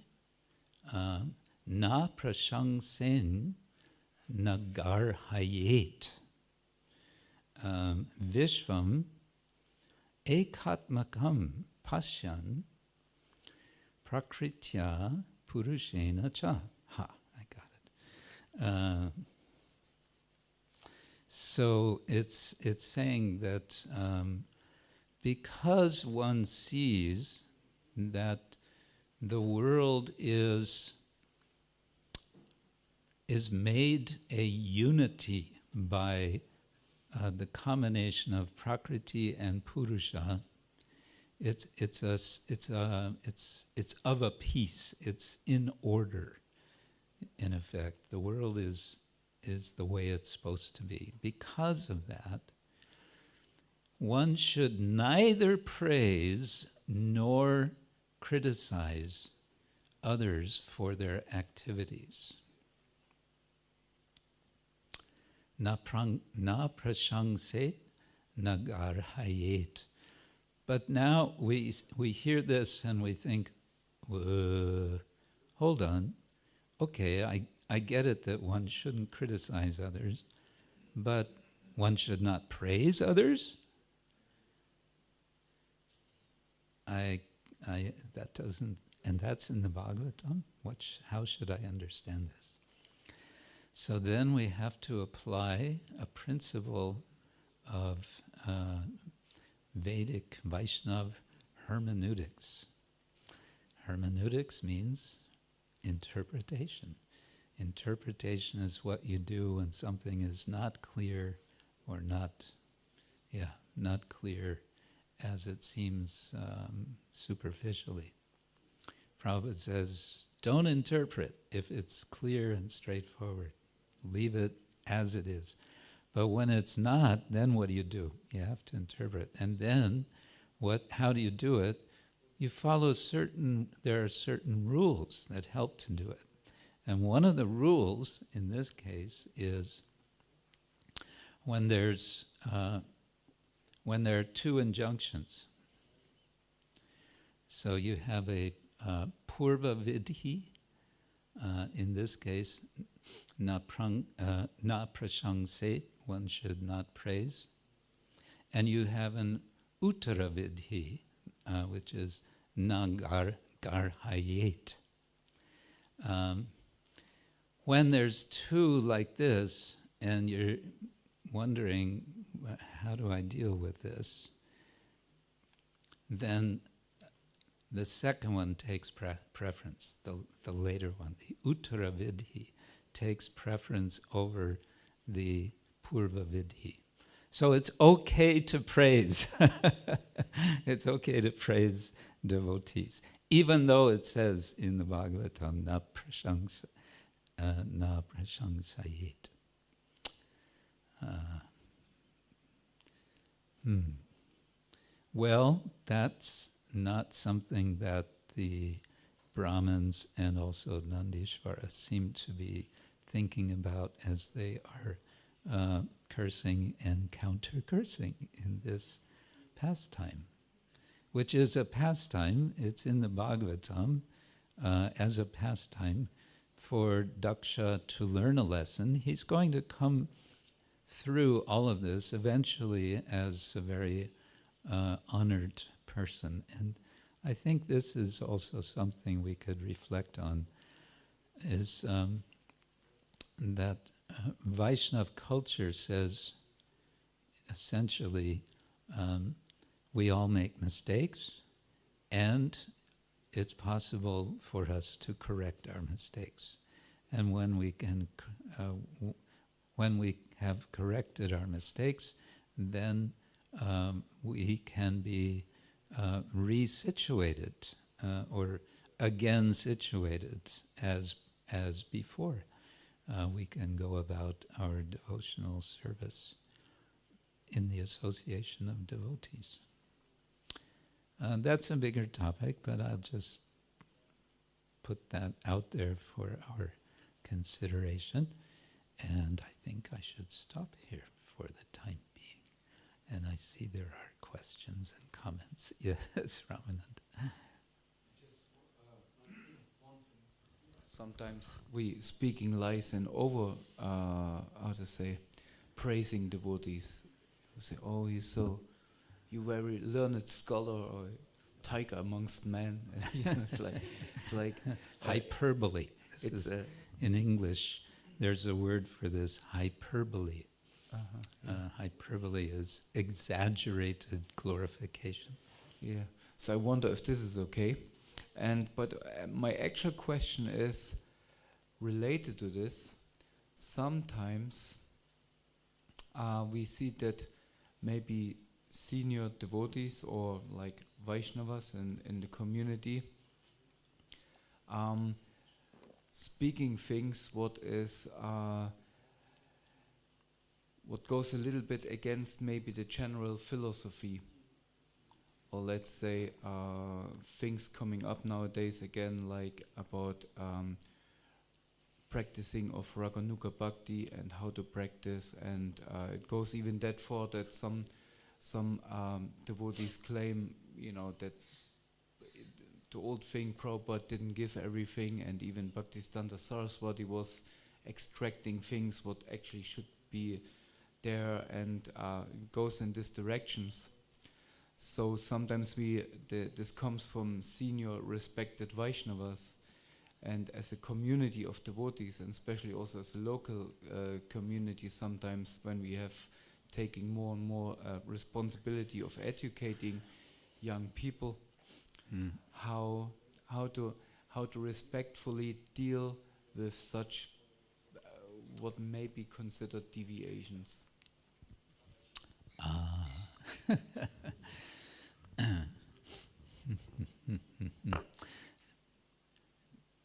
na prashangsen nagarhayet vishvam ekatmakam Pashyan prakritya purushena cha. Ha, I got it. So it's saying that because one sees that the world is made a unity by the combination of Prakriti and Purusha, it's of a piece. It's in order. In effect, the world is the way it's supposed to be. Because of that, one should neither praise nor criticize others for their activities. Na prashangset nagarhayet. But now we hear this and we think, hold on, okay, I get it that one shouldn't criticize others, but one should not praise others? That doesn't, and that's in the Bhagavatam. How should I understand this? So then we have to apply a principle of Vedic Vaishnav hermeneutics. Hermeneutics means interpretation. Interpretation is what you do when something is not clear or not clear as it seems superficially. Prabhupada says, don't interpret if it's clear and straightforward. Leave it as it is. But when it's not, then what do? You have to interpret. And then, how do you do it? You follow there are certain rules that help to do it. And one of the rules, in this case, is when there are two injunctions. So you have a purva vidhi, in this case, na prashangset, one should not praise. And you have an uttara vidhi, which is na garhayet. When there's two like this, and you're wondering, how do I deal with this? Then the second one takes preference, the later one. The uttara vidhi takes preference over the purva vidhi. So it's okay to praise. It's okay to praise devotees. Even though it says in the Bhagavatam, na prashangsayet. Well, that's not something that the Brahmins and also Nandishvara seem to be thinking about as they are cursing and counter-cursing in this pastime, which is a pastime. It's in the Bhagavatam as a pastime for Daksha to learn a lesson. He's going to come through all of this eventually as a very honored person. And I think this is also something we could reflect on, is that Vaishnav culture says, essentially, we all make mistakes, and it's possible for us to correct our mistakes. And when we have corrected our mistakes, then we can be resituated or again situated as before. We can go about our devotional service in the association of devotees. That's a bigger topic, but I'll just put that out there for our consideration. And I think I should stop here for the time being. And I see there are questions and comments. Yes, Ramanand. Sometimes we speaking lies and over, praising devotees. We say, oh, you very learned scholar or tiger amongst men. It's like hyperbole. In English, there's a word for this, hyperbole. Hyperbole is exaggerated glorification. Yeah. So I wonder if this is okay. But my actual question is related to this. Sometimes we see that maybe senior devotees or like Vaishnavas in the community speaking things what goes a little bit against maybe the general philosophy. Or let's say things coming up nowadays again, like about practicing of Raganuga Bhakti and how to practice, and it goes even that far that some devotees claim, that the old thing, Prabhupada didn't give everything, and even Bhaktisiddhanta Saraswati was extracting things what actually should be there, and goes in these directions. So sometimes this comes from senior respected Vaishnavas, and as a community of devotees, and especially also as a local community, sometimes when we have taking more and more responsibility of educating young people, how to respectfully deal with such what may be considered deviations.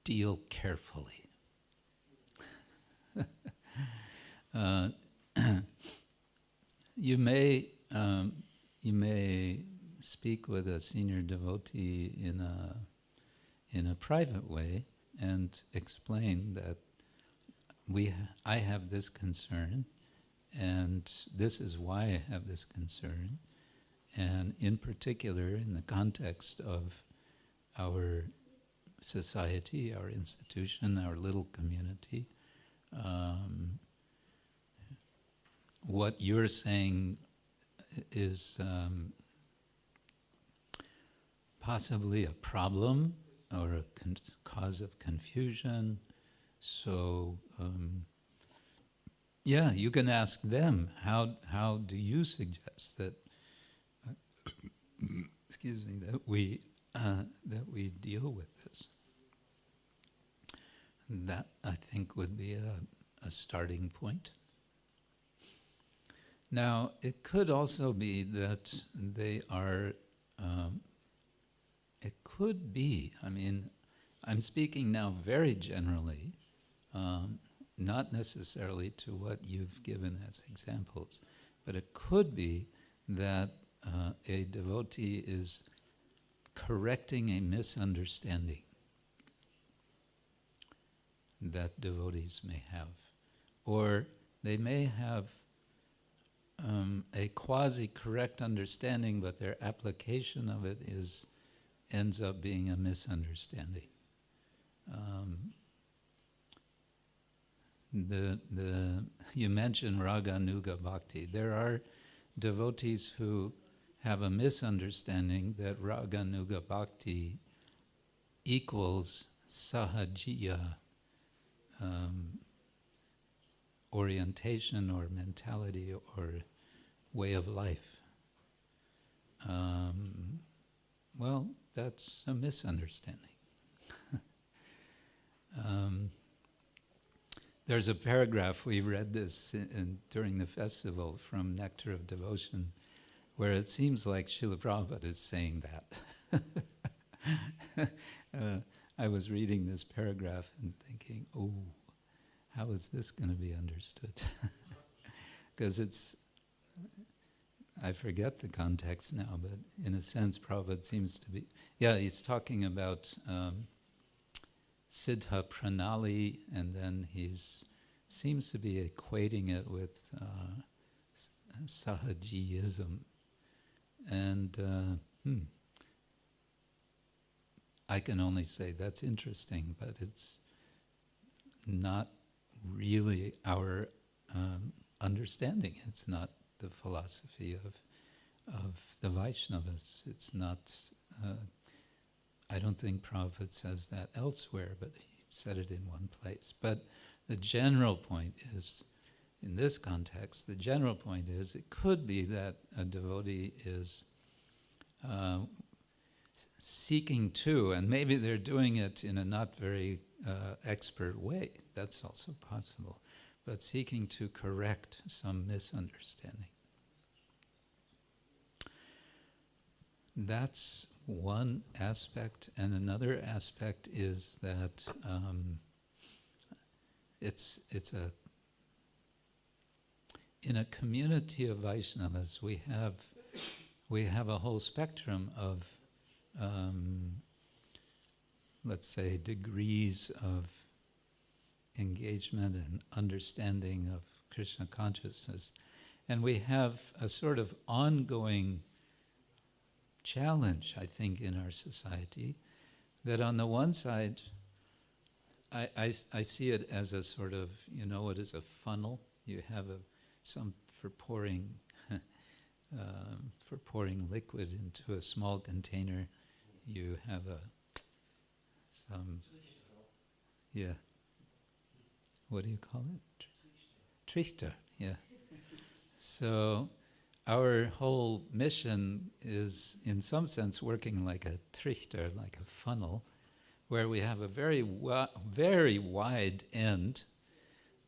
Deal carefully. You may speak with a senior devotee in a private way and explain that I have this concern, and this is why I have this concern, and in particular in the context of our society, our institution, our little community, what you're saying is possibly a problem or a cause of confusion. So, yeah, you can ask them, how do you suggest that, excuse me, that we deal with this? That, I think, would be a starting point. Now, it could also be that they are, it could be, I mean, I'm speaking now very generally, not necessarily to what you've given as examples, but it could be that a devotee is correcting a misunderstanding that devotees may have. Or they may have a quasi-correct understanding, but their application of it ends up being a misunderstanding. You mentioned Raga Nuga Bhakti. There are devotees who have a misunderstanding that Raga Nuga Bhakti equals sahajiya orientation or mentality or way of life. Well, that's a misunderstanding. There's a paragraph, we read this during the festival from Nectar of Devotion, where it seems like Srila Prabhupada is saying that. I was reading this paragraph and thinking, oh, how is this going to be understood? Because I forget the context now, but in a sense Prabhupada seems to be, he's talking about Siddha Pranali, and then seems to be equating it with Sahajiyism. And I can only say that's interesting, but it's not really our understanding. It's not the philosophy of the Vaishnavas. It's not, I don't think Prabhupada says that elsewhere, but he said it in one place. But the general point is, in this context, the general point is it could be that a devotee is seeking to, and maybe they're doing it in a not very expert way, that's also possible, but seeking to correct some misunderstanding. That's one aspect, and another aspect is that in a community of Vaishnavas, we have a whole spectrum of let's say degrees of engagement and understanding of Krishna consciousness, and we have a sort of ongoing challenge, I think, in our society that on the one side, I see it as a sort of, you know, it is a funnel. You have some for pouring liquid into a small container. You have some, yeah. What do you call it? Trichter, yeah. So our whole mission is, in some sense, working like a trichter, like a funnel, where we have a very wide end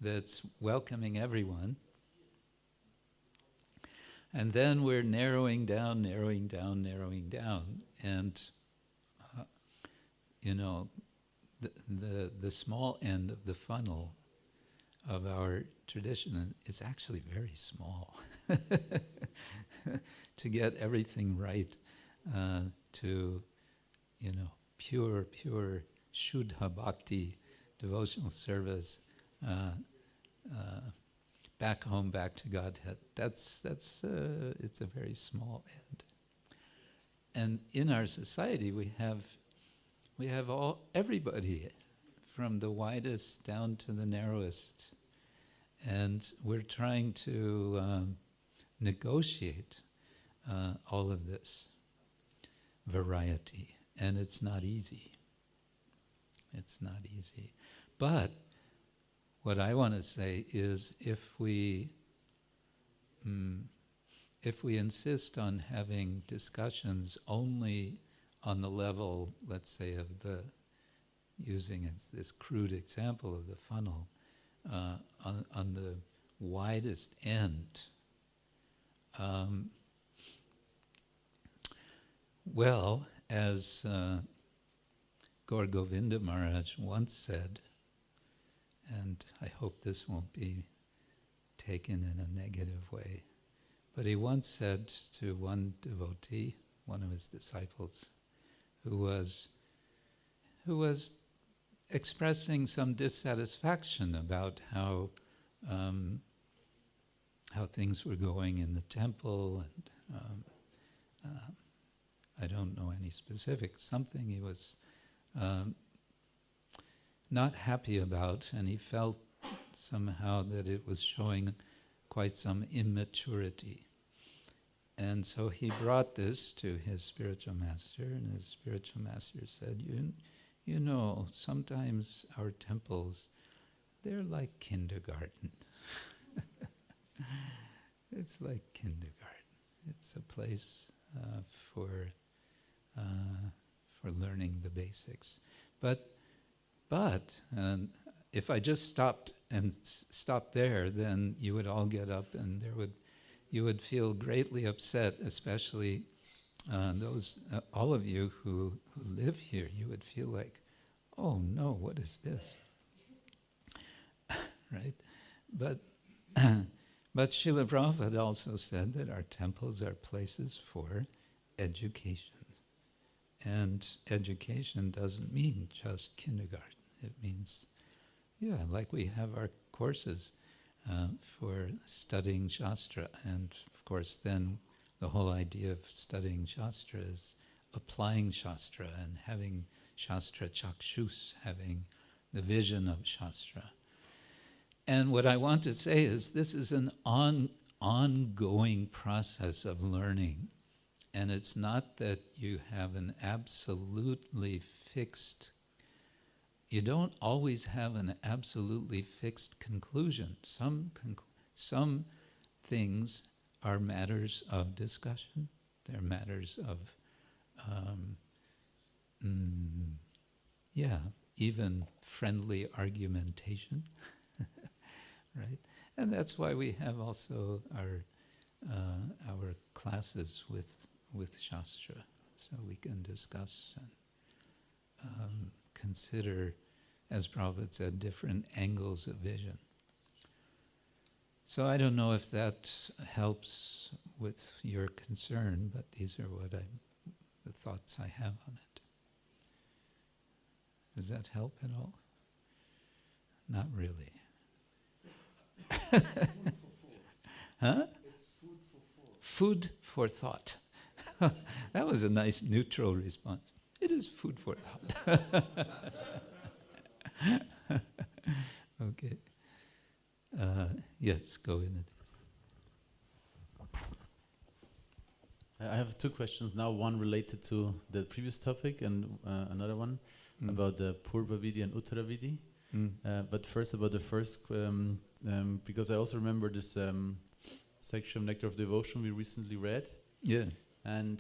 that's welcoming everyone. And then we're narrowing down. And, you know, the small end of the funnel of our tradition is actually very small. To get everything right, to, you know, pure Shuddha Bhakti, devotional service, back home, back to Godhead. It's a very small end. And in our society, we have everybody, from the widest down to the narrowest, and we're trying to negotiate all of this variety, and it's not easy. It's not easy. But what I want to say is, if we insist on having discussions only on the level, let's say, of using this crude example of the funnel, on the widest end, well, as Gaur Govinda Maharaj once said, and I hope this won't be taken in a negative way, but he once said to one devotee, one of his disciples, who was expressing some dissatisfaction about how things were going in the temple, and I don't know any specifics, something he was not happy about, and he felt somehow that it was showing quite some immaturity. And so he brought this to his spiritual master, and his spiritual master said, you know, sometimes our temples, they're like kindergarten. It's like kindergarten. It's a place for learning the basics. But if I just stopped there, then you would all get up, and you would feel greatly upset, especially all of you who live here. You would feel like, oh no, what is this? Right? But Srila Prabhupada also said that our temples are places for education. And education doesn't mean just kindergarten. It means, like we have our courses for studying Shastra. And of course then the whole idea of studying Shastra is applying Shastra and having Shastra chakshus, having the vision of Shastra. And what I want to say is this is an ongoing process of learning. And it's not that you have an absolutely fixed, you don't always have an absolutely fixed conclusion. Some things are matters of discussion. They're matters of, even friendly argumentation, right? And that's why we have also our classes with Shastra, so we can discuss and consider, as Prabhupada said, different angles of vision. So I don't know if that helps with your concern, but these are the thoughts I have on it. Does that help at all? Not really. Huh? It's food for thought. Food for thought. That was a nice neutral response. it is food for thought. Okay. Yes, go in it. I have two questions now, one related to the previous topic and another one about the Purva Vidi and Uttara Vidi. But first about the first, because I also remember this section of Nectar of Devotion we recently read. Yeah. And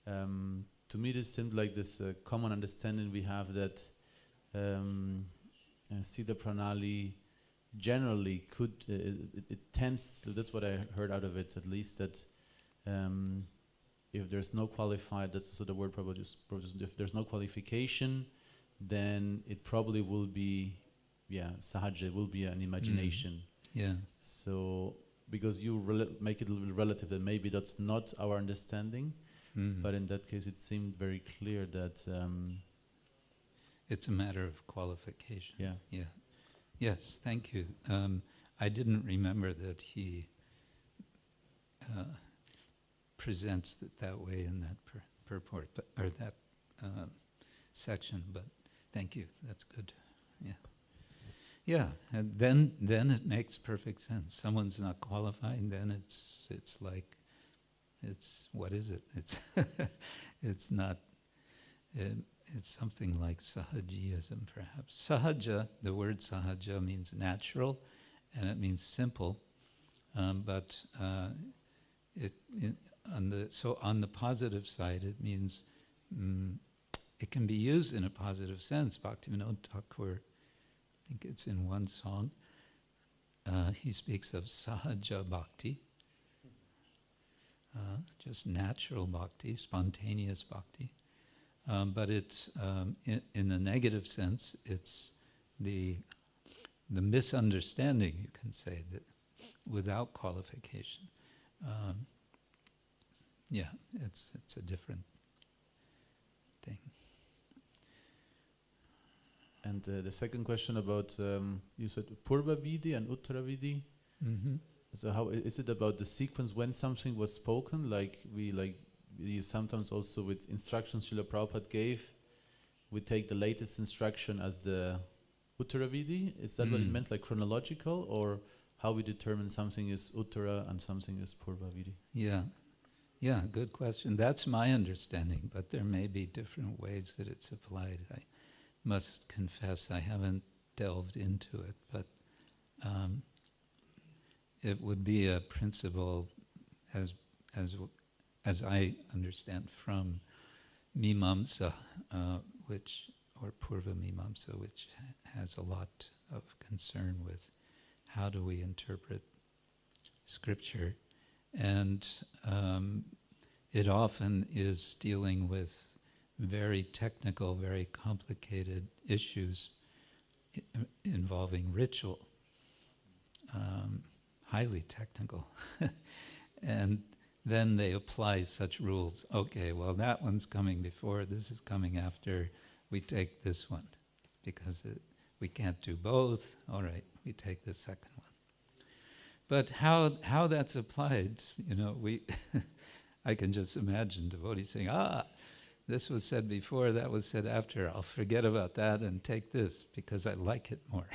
to me this seemed like this common understanding we have that Siddha Pranali generally could, it tends to, that's what I heard out of it at least, that if there's no qualified, that's also the word probably just, if there's no qualification, then it probably will be, sahaja, it will be an imagination. Yeah. So, because you make it a little bit relative, that maybe that's not our understanding, but in that case it seemed very clear that it's a matter of qualification. Yeah. Yeah. Yes, thank you. I didn't remember that he presents it that way in that purport, but, or that section, but thank you, that's good. Yeah. Yeah, and then it makes perfect sense. Someone's not qualified, then it's like, it's, what is it? It's it's not, it's something like sahajiyism perhaps. Sahaja, the word sahaja means natural, and it means simple, but on the positive side, it means it can be used in a positive sense. Bhaktivinoda Thakur, I think it's in one song, he speaks of sahaja bhakti, just natural bhakti, spontaneous bhakti. But it's in the negative sense, it's the misunderstanding, you can say, that without qualification. It's a different thing. And the second question about, you said Purva Vidi and Uttara Vidi. Mm-hmm. So how is it about the sequence when something was spoken? Like we sometimes also with instructions Srila Prabhupada gave, we take the latest instruction as the Uttara Vidi. Is that what it means, like chronological, or how we determine something is Uttara and something is Purva Vidi? Yeah, good question. That's my understanding, but there may be different ways that it's applied. I must confess I haven't delved into it, but it would be a principle, as I understand, from Mimamsa, or Purva Mimamsa, which has a lot of concern with how do we interpret scripture. And it often is dealing with very technical, very complicated issues involving ritual, highly technical. And then they apply such rules. Okay, well that one's coming before, this is coming after, we take this one. Because we can't do both, all right, we take the second one. But how that's applied, I can just imagine devotees saying, this was said before, that was said after, I'll forget about that and take this because I like it more.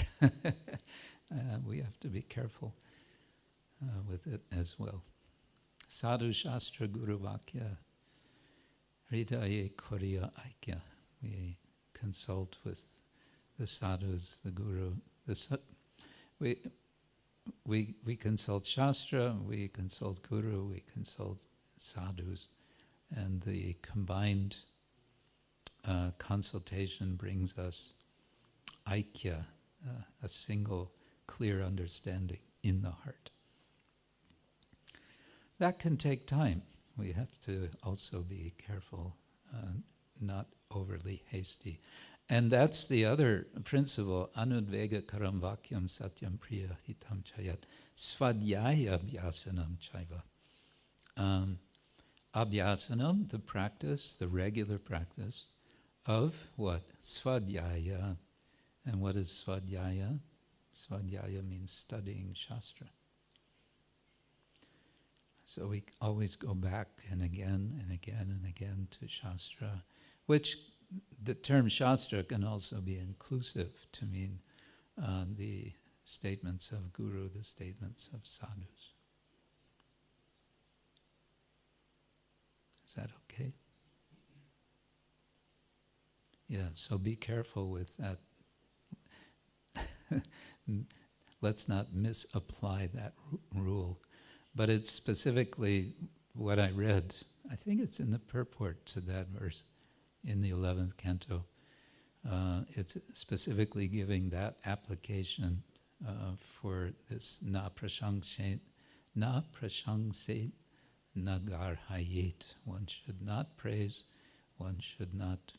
We have to be careful with it as well. Sadhu Shastra Guru Vakya Hridaye Koriya Aikya. We consult with the sadhus, the guru. We consult Shastra, we consult Guru, we consult sadhus, and the combined consultation brings us Aikya, a single clear understanding in the heart. That can take time. We have to also be careful, not overly hasty. And that's the other principle, anudvega karam vakyam satyam priya hitam chayat, svadhyaya abhyasanam chaiva. Abhyasanam, the practice, the regular practice of what? Svadhyaya. And what is svadhyaya? Svadhyaya means studying Shastra. So we always go back and again and again and again to Shastra, which the term Shastra can also be inclusive to mean the statements of Guru, the statements of sadhus. Is that okay? Yeah, so be careful with that. Let's not misapply that rule. But it's specifically what I read. I think it's in the purport to that verse in the 11th canto. It's specifically giving that application for this na prashangset, nagar hayet. One should not praise, one should not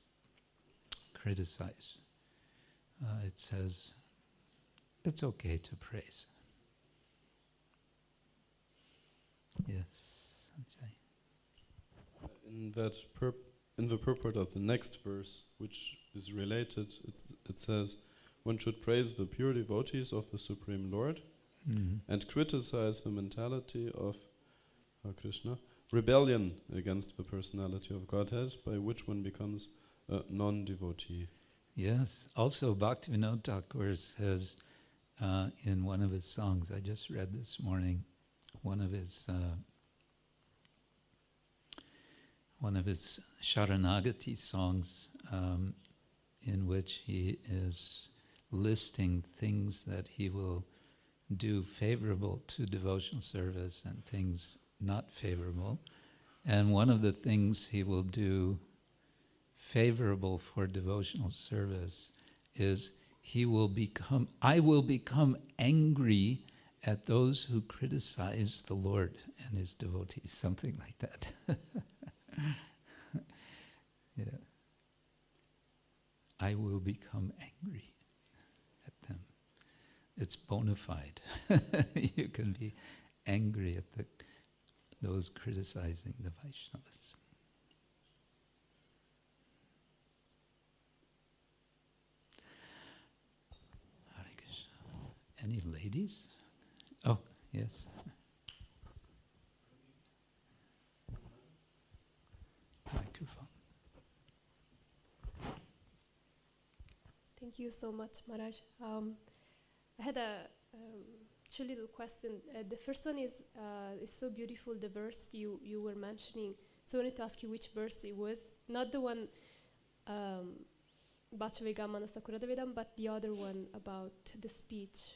criticize. It says it's okay to praise. Yes, Sanjay. In the purport of the next verse, which is related, it says, one should praise the pure devotees of the Supreme Lord and criticize the mentality of Krishna, rebellion against the personality of Godhead, by which one becomes a non-devotee. Yes, also Bhaktivinoda Thakur says in one of his songs, I just read this morning, one of his Sharanagati songs, in which he is listing things that he will do favorable to devotional service and things not favorable. And one of the things he will do favorable for devotional service is I will become angry at those who criticize the Lord and his devotees, something like that. Yeah. I will become angry at them. It's bona fide. You can be angry at those criticizing the Vaishnavas. Hare Krishna. Any ladies? Oh, yes. Microphone. Thank you so much, Maharaj. I had two little questions. The first one is it's so beautiful, the verse you were mentioning. So I wanted to ask you which verse it was. Not the one Bhachavegamana Sakuravedam, but the other one about the speech.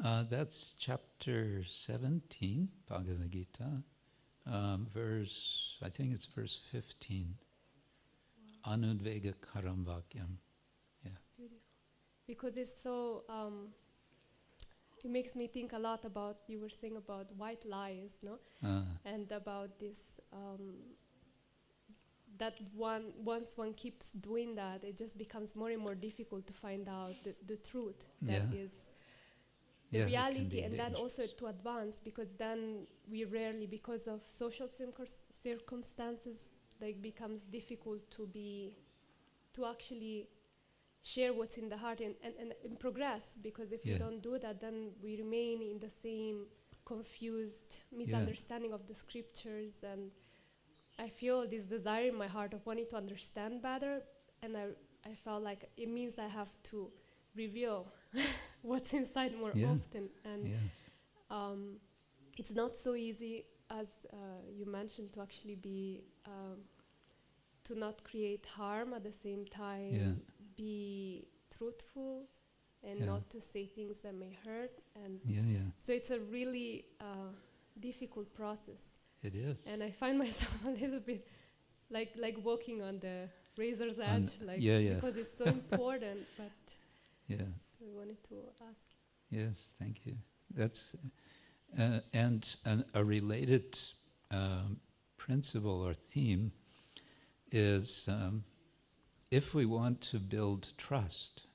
That's chapter 17, Bhagavad Gita, I think it's verse 15. Wow. Anudvega karam vakyam. Yeah. Beautiful. Because it's so, it makes me think a lot about, you were saying about white lies, no? And about this, that once one keeps doing that, it just becomes more and more difficult to find out the truth that is the reality, and then also to advance, because then we rarely, because of social circumstances, like becomes difficult to actually share what's in the heart and progress, because if we don't do that, then we remain in the same confused misunderstanding of the scriptures. And I feel this desire in my heart of wanting to understand better, and I felt like it means I have to reveal what's inside more often, and it's not so easy, as you mentioned, to actually be to not create harm at the same time, be truthful and not to say things that may hurt, and so it's a really difficult process. It is, and I find myself a little bit like walking on the razor's edge, because it's so important, but so I wanted to ask you. Yes, thank you. That's and a related principle or theme is if we want to build trust,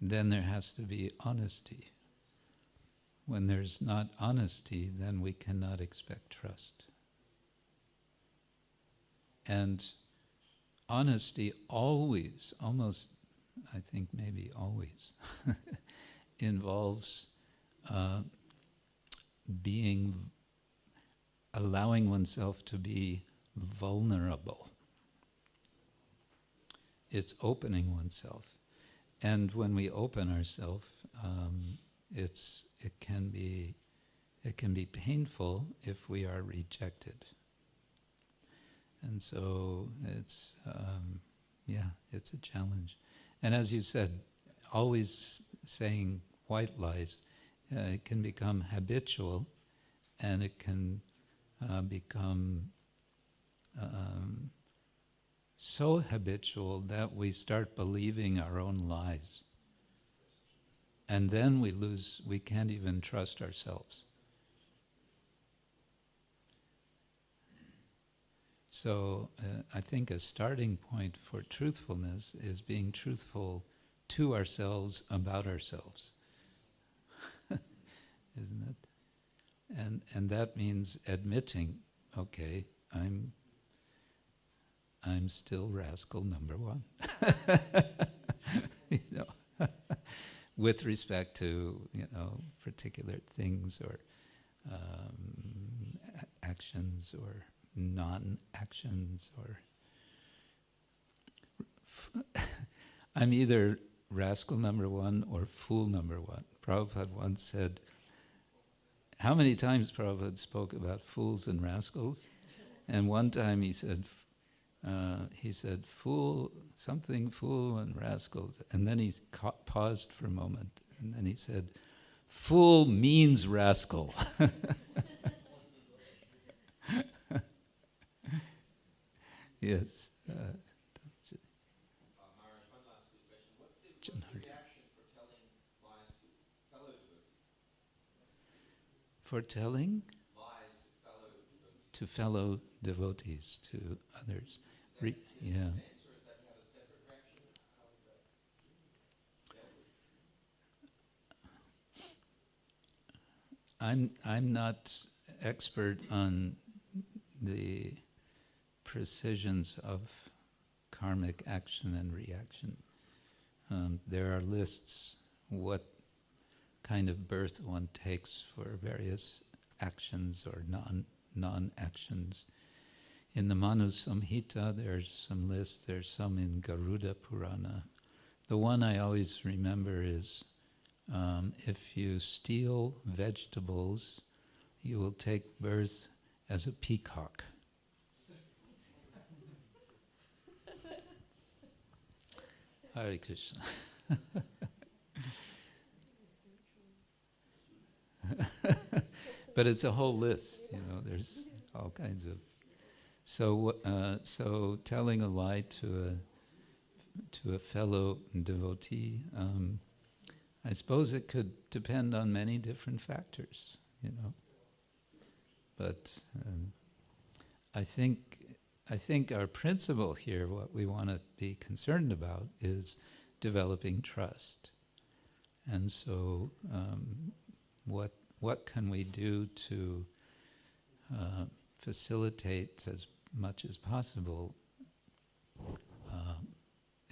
then there has to be honesty. When there's not honesty, then we cannot expect trust. And honesty always, almost, I think maybe always, involves allowing oneself to be vulnerable. It's opening oneself. And when we open ourselves, it can be painful if we are rejected. And so it's a challenge. And as you said, always saying white lies, it can become habitual, and it can become so habitual that we start believing our own lies. And then we can't even trust ourselves. So I think a starting point for truthfulness is being truthful to ourselves about ourselves. Isn't it? And that means admitting, okay, I'm still rascal number one. With respect to, particular things or actions or non-actions, or I'm either rascal number one or fool number one. Prabhupada once said, how many times Prabhupada spoke about fools and rascals? And one time he said fool and rascals. And then he paused for a moment, and then he said, fool means rascal. Yes. Maharaj, one last quick question. What's the reaction for telling lies to fellow devotees? For telling lies to fellow devotees, to others. Yeah. Or is that you have a separate reaction? How is that dealt with? I'm not expert on the precisions of karmic action and reaction. There are lists what kind of birth one takes for various actions or non-actions. In the Manu Samhita, there's some lists. There's some in Garuda Purana. The one I always remember is if you steal vegetables, you will take birth as a peacock. Hare Krishna. But it's a whole list, there's all kinds of. So telling a lie to a fellow devotee, I suppose it could depend on many different factors, But I think our principle here, what we want to be concerned about, is developing trust. And so, what can we do to facilitate as much as possible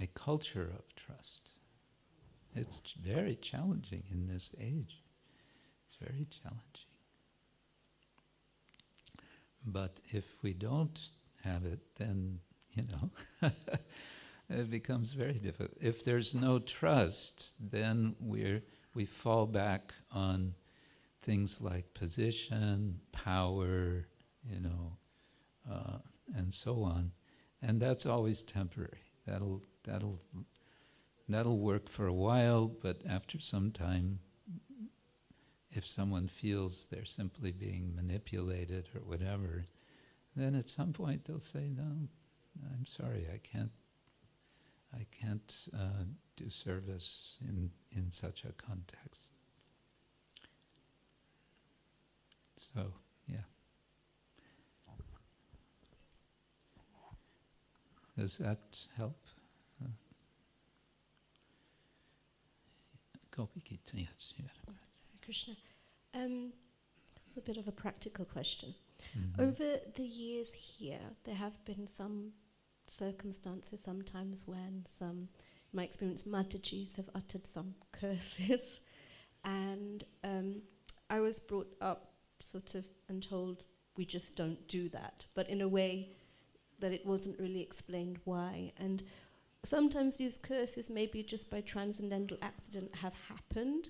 a culture of trust? It's very challenging in this age. It's very challenging. But if we don't have it, then, it becomes very difficult. If there's no trust, then we fall back on things like position, power, and so on. And that's always temporary. That'll work for a while, but after some time, if someone feels they're simply being manipulated or whatever, then at some point they'll say, no, I'm sorry, I can't do service in such a context. So, yeah. Does that help? Yes. Krishna, it's a bit of a practical question. Mm-hmm. Over the years here, there have been some circumstances sometimes when in my experience, Matajis have uttered some curses. And I was brought up sort of and told we just don't do that, but in a way that it wasn't really explained why. And sometimes these curses, maybe just by transcendental accident, have happened,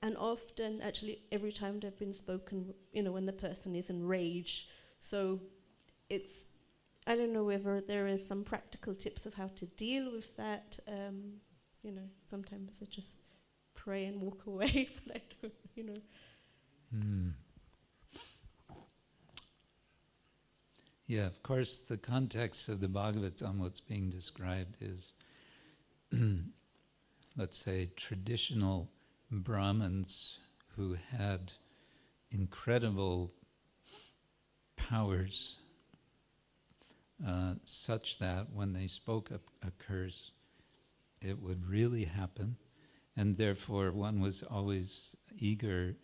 and often, actually, every time they've been spoken, when the person is enraged. So it's, I don't know whether there is some practical tips of how to deal with that. Sometimes I just pray and walk away, but I don't, Yeah, of course, the context of the Bhagavatam, what's being described is, let's say, traditional Brahmins who had incredible powers, such that when they spoke a curse, it would really happen, and therefore one was always eager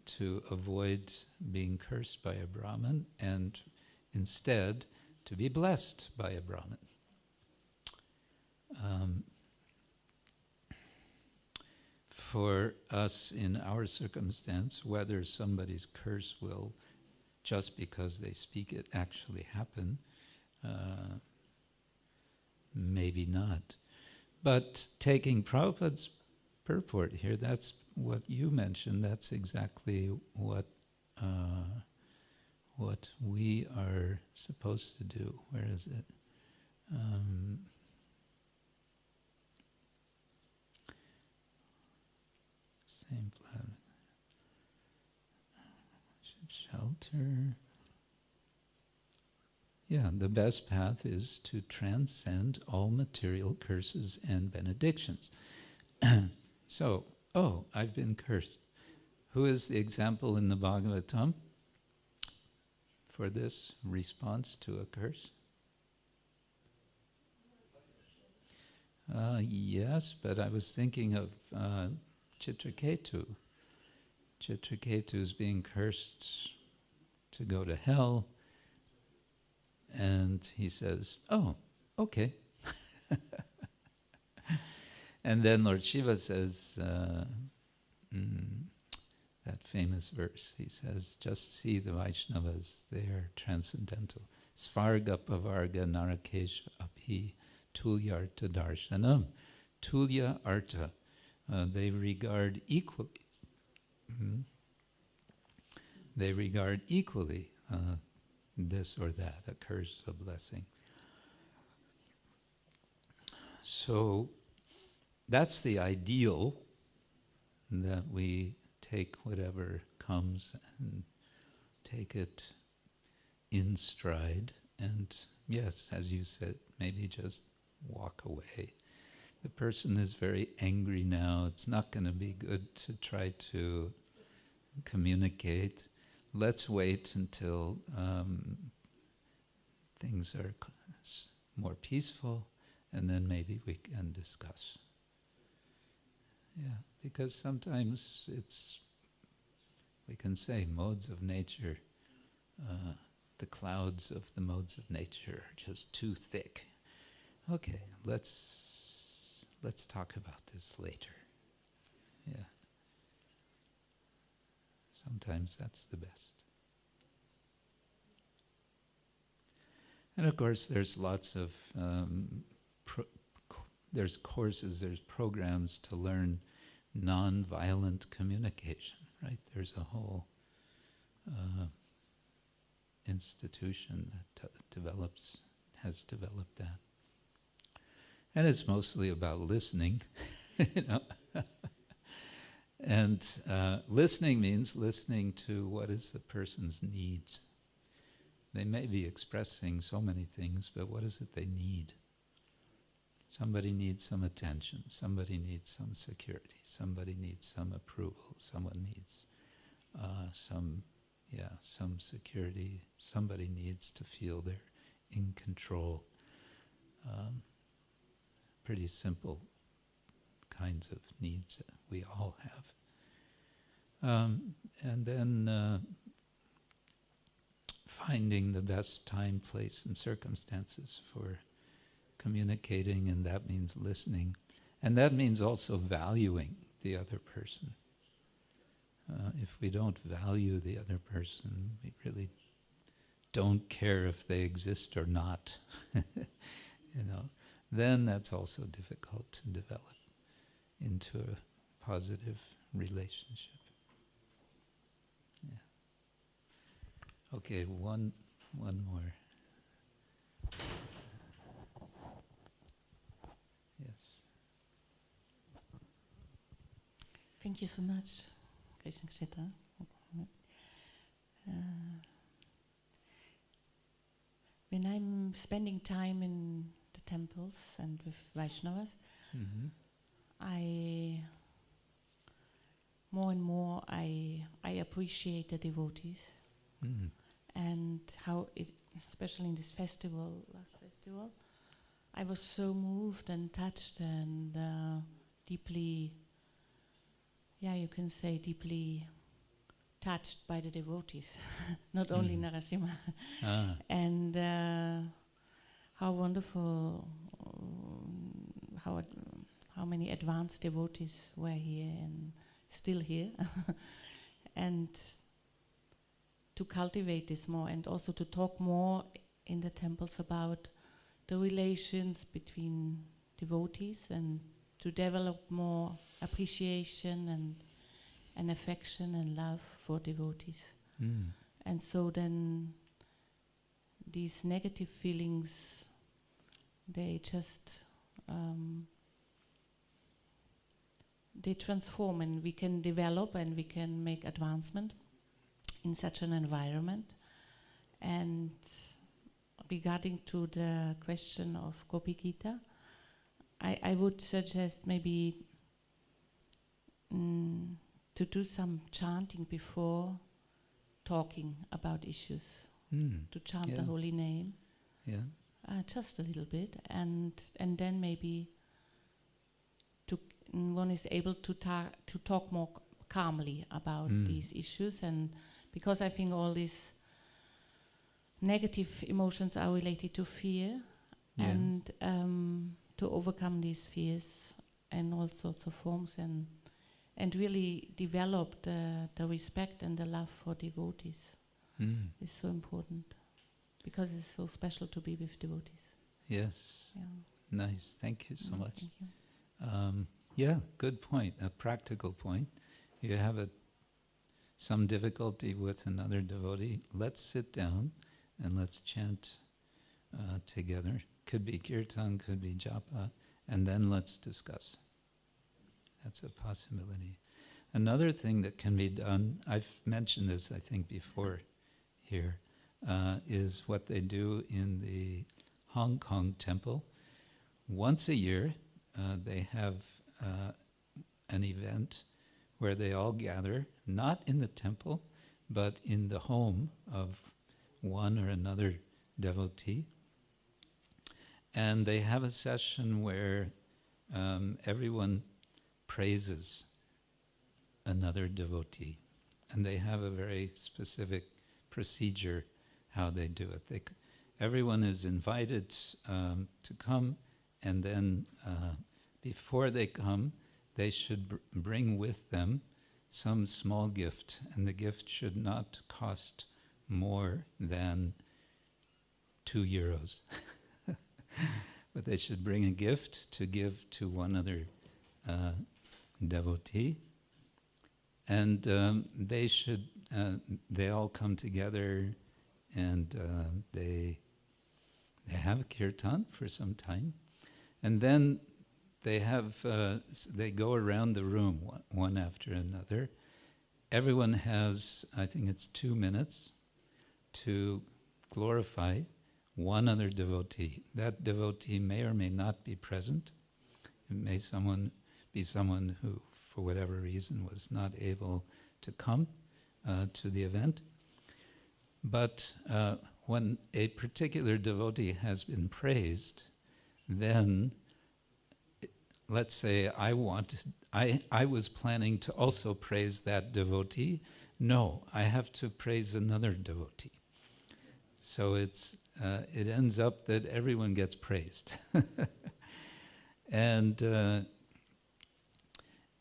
to avoid being cursed by a Brahmin and instead to be blessed by a Brahmin. For us in our circumstance, whether somebody's curse will, just because they speak it, actually happen, maybe not. But taking Prabhupada's purport here, that's what you mentioned, that's exactly what we are supposed to do. Where is it? Same planet. Shelter. Yeah, the best path is to transcend all material curses and benedictions. So, I've been cursed. Who is the example in the Bhagavatam for this response to a curse? Yes, but I was thinking of Chitraketu. Chitraketu is being cursed to go to hell, and he says, "Oh, okay." And then Lord Shiva says, that famous verse, he says, just see the Vaishnavas, they are transcendental. Svarga pavarga narakesha abhi tulyarta darshanam. Tulya arta, they regard equally. They regard equally this or that, a curse, a blessing. So that's the ideal, that we take whatever comes and take it in stride. And yes, as you said, maybe just walk away. The person is very angry now. It's not going to be good to try to communicate. Let's wait until things are more peaceful, and then maybe we can discuss. Yeah, because sometimes we can say modes of nature, the clouds of the modes of nature are just too thick. Okay, let's talk about this later. Yeah. Sometimes that's the best. And of course, there's lots of there's courses, there's programs to learn non-violent communication, right? There's a whole institution that has developed that. And it's mostly about listening, And listening means listening to what is the person's needs. They may be expressing so many things, but what is it they need? Somebody needs some attention. Somebody needs some security. Somebody needs some approval. Someone needs some security. Somebody needs to feel they're in control. Pretty simple kinds of needs that we all have. And then finding the best time, place, and circumstances for communicating, and that means listening. And that means also valuing the other person. If we don't value the other person, we really don't care if they exist or not, then that's also difficult to develop into a positive relationship. Yeah. Okay, one more. Yes. Thank you so much, Krishna Kshetra. When I'm spending time in the temples and with Vaishnavas, I more and more I appreciate the devotees and how it, especially in this festival, last festival, I was so moved and touched and deeply, you can say deeply touched by the devotees, not only Narasimha. And how wonderful, how many advanced devotees were here and still here. And to cultivate this more and also to talk more in the temples about the relations between devotees and to develop more appreciation and affection and love for devotees. And so then these negative feelings, they just they transform, and we can develop and we can make advancement in such an environment. And regarding to the question of Gopi Gita, I would suggest maybe to do some chanting before talking about issues, to chant the holy name, just a little bit, and then maybe one is able to talk more calmly about these issues, and because I think all these negative emotions are related to fear, and to overcome these fears in all sorts of forms, and really develop the respect and the love for devotees is so important, because it's so special to be with devotees. Yes. Yeah. Nice. Thank you so much. Thank you. Good point. A practical point. You have some difficulty with another devotee. Let's sit down and let's chant together. Could be kirtan, could be japa, and then let's discuss. That's a possibility. Another thing that can be done, I've mentioned this I think before here, is what they do in the Hong Kong temple. Once a year, they have an event where they all gather, not in the temple, but in the home of one or another devotee. And they have a session where everyone praises another devotee. And they have a very specific procedure how they do it. Everyone is invited to come, and then before they come, they should bring with them some small gift, and the gift should not cost more than €2. But they should bring a gift to give to one other devotee, and they all come together, and they have a kirtan for some time, and then they go around the room one after another. Everyone has, I think it's 2 minutes, to glorify one other devotee. That devotee may or may not be present. It may be someone who, for whatever reason, was not able to come to the event. But when a particular devotee has been praised, then, let's say I was planning to also praise that devotee. No, I have to praise another devotee. So it ends up that everyone gets praised. And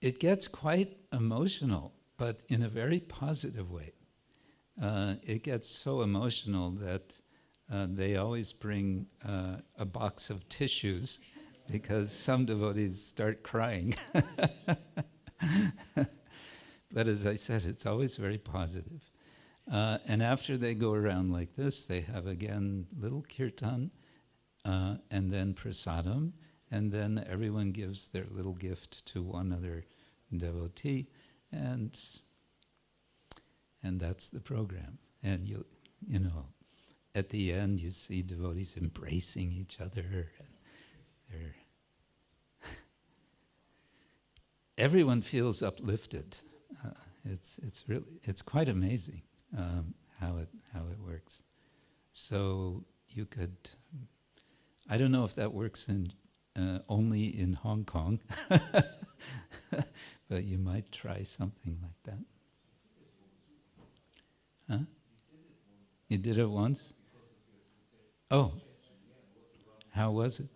it gets quite emotional but in a very positive way. It gets so emotional that they always bring a box of tissues because some devotees start crying. But as I said, it's always very positive. And after they go around like this, they have again little kirtan, and then prasadam, and then everyone gives their little gift to one other devotee, and that's the program. And you know, at the end you see devotees embracing each other. And everyone feels uplifted. It's quite amazing how it works. So you could, I don't know if that works in only in Hong Kong, but you might try something like that. Huh? You did it once? Oh, how was it?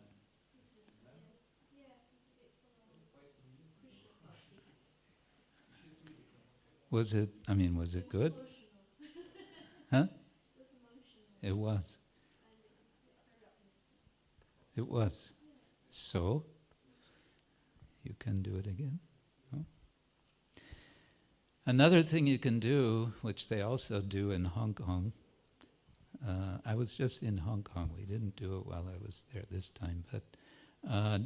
Was it good? Huh? It was. It was. So, you can do it again. No? Another thing you can do, which they also do in Hong Kong, I was just in Hong Kong, we didn't do it while I was there this time, but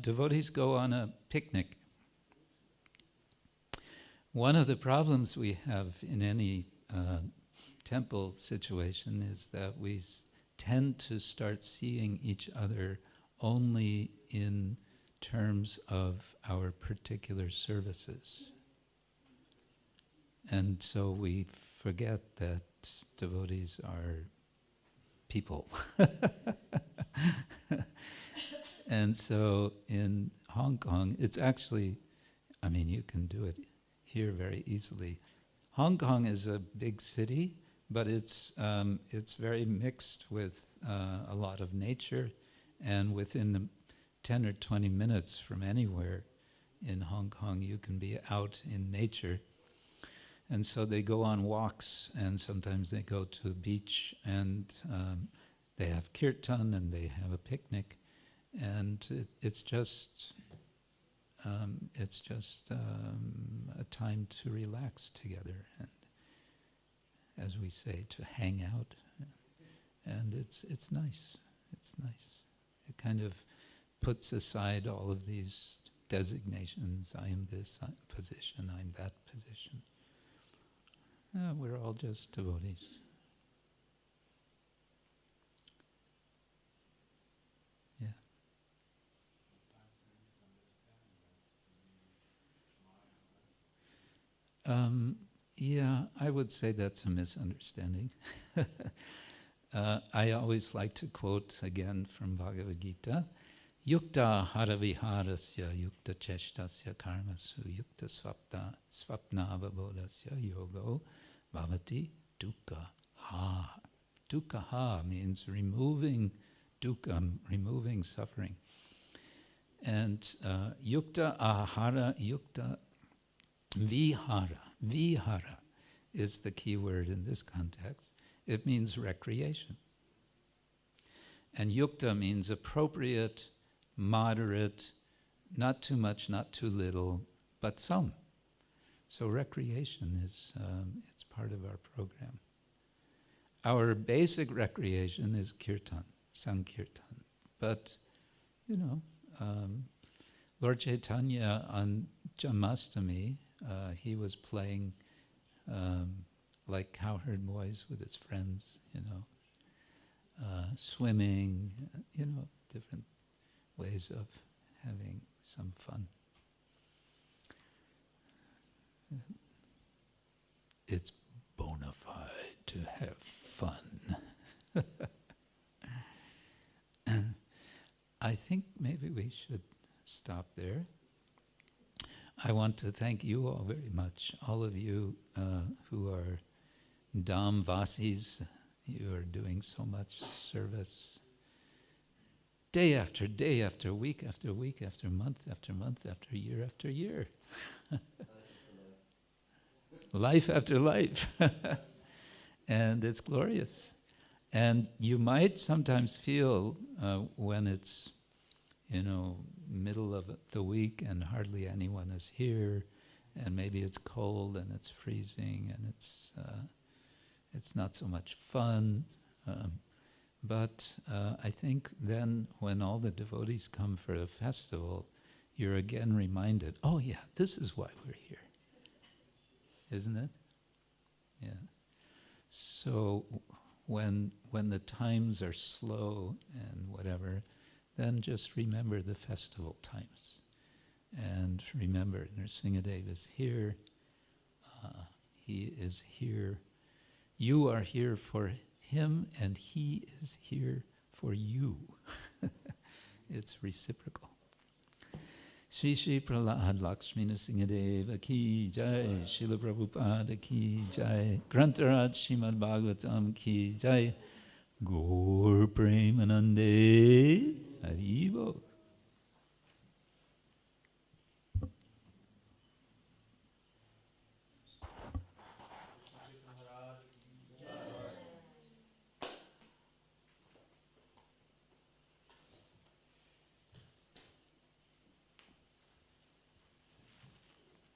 devotees go on a picnic. One of the problems we have in any temple situation is that we tend to start seeing each other only in terms of our particular services. And so we forget that devotees are people. And so in Hong Kong, it's actually, you can do it here very easily. Hong Kong is a big city, but it's very mixed with a lot of nature, and within 10 or 20 minutes from anywhere in Hong Kong you can be out in nature. And so they go on walks, and sometimes they go to the beach, and they have kirtan and they have a picnic, and it's just a time to relax together, and as we say, to hang out, and it's nice. It's nice. It kind of puts aside all of these designations. I am this position. I'm that position. We're all just devotees. Yeah. Yeah, I would say that's a misunderstanding. I always like to quote again from Bhagavad Gita, Yukta haraviharasya yukta cheshtasya karmasu yukta swapnavabodasya yogo bhavati dukkha ha. Dukkha ha means removing dukkha, removing suffering. And yukta ahara, yukta vihara. Vihara is the key word in this context. It means recreation. And yukta means appropriate, moderate, not too much, not too little, but some. So recreation is it's part of our program. Our basic recreation is kirtan, sankirtan. But, Lord Chaitanya on Janmashtami, he was playing like cowherd boys with his friends, swimming, different ways of having some fun. It's bona fide to have fun. I think maybe we should stop there. I want to thank you all very much, all of you who are Dham Vasis. You are doing so much service. Day after day, after week, after week, after month, after year, after year. life after life. And it's glorious. And you might sometimes feel when it's, middle of the week and hardly anyone is here, and maybe it's cold and it's freezing and it's not so much fun. But I think then when all the devotees come for a festival, you're again reminded, oh yeah, this is why we're here. Isn't it? Yeah. So when the times are slow and whatever, then just remember the festival times. And remember, Nrsingadev is here. He is here. You are here for him, and he is here for you. It's reciprocal. Shri Shri Prahlad Lakshmi Nrsingadeva ki jai, Srila Prabhupada ki jai, Grantaraj Srimad Bhagavatam ki jai, Gaur Premanande Haribo.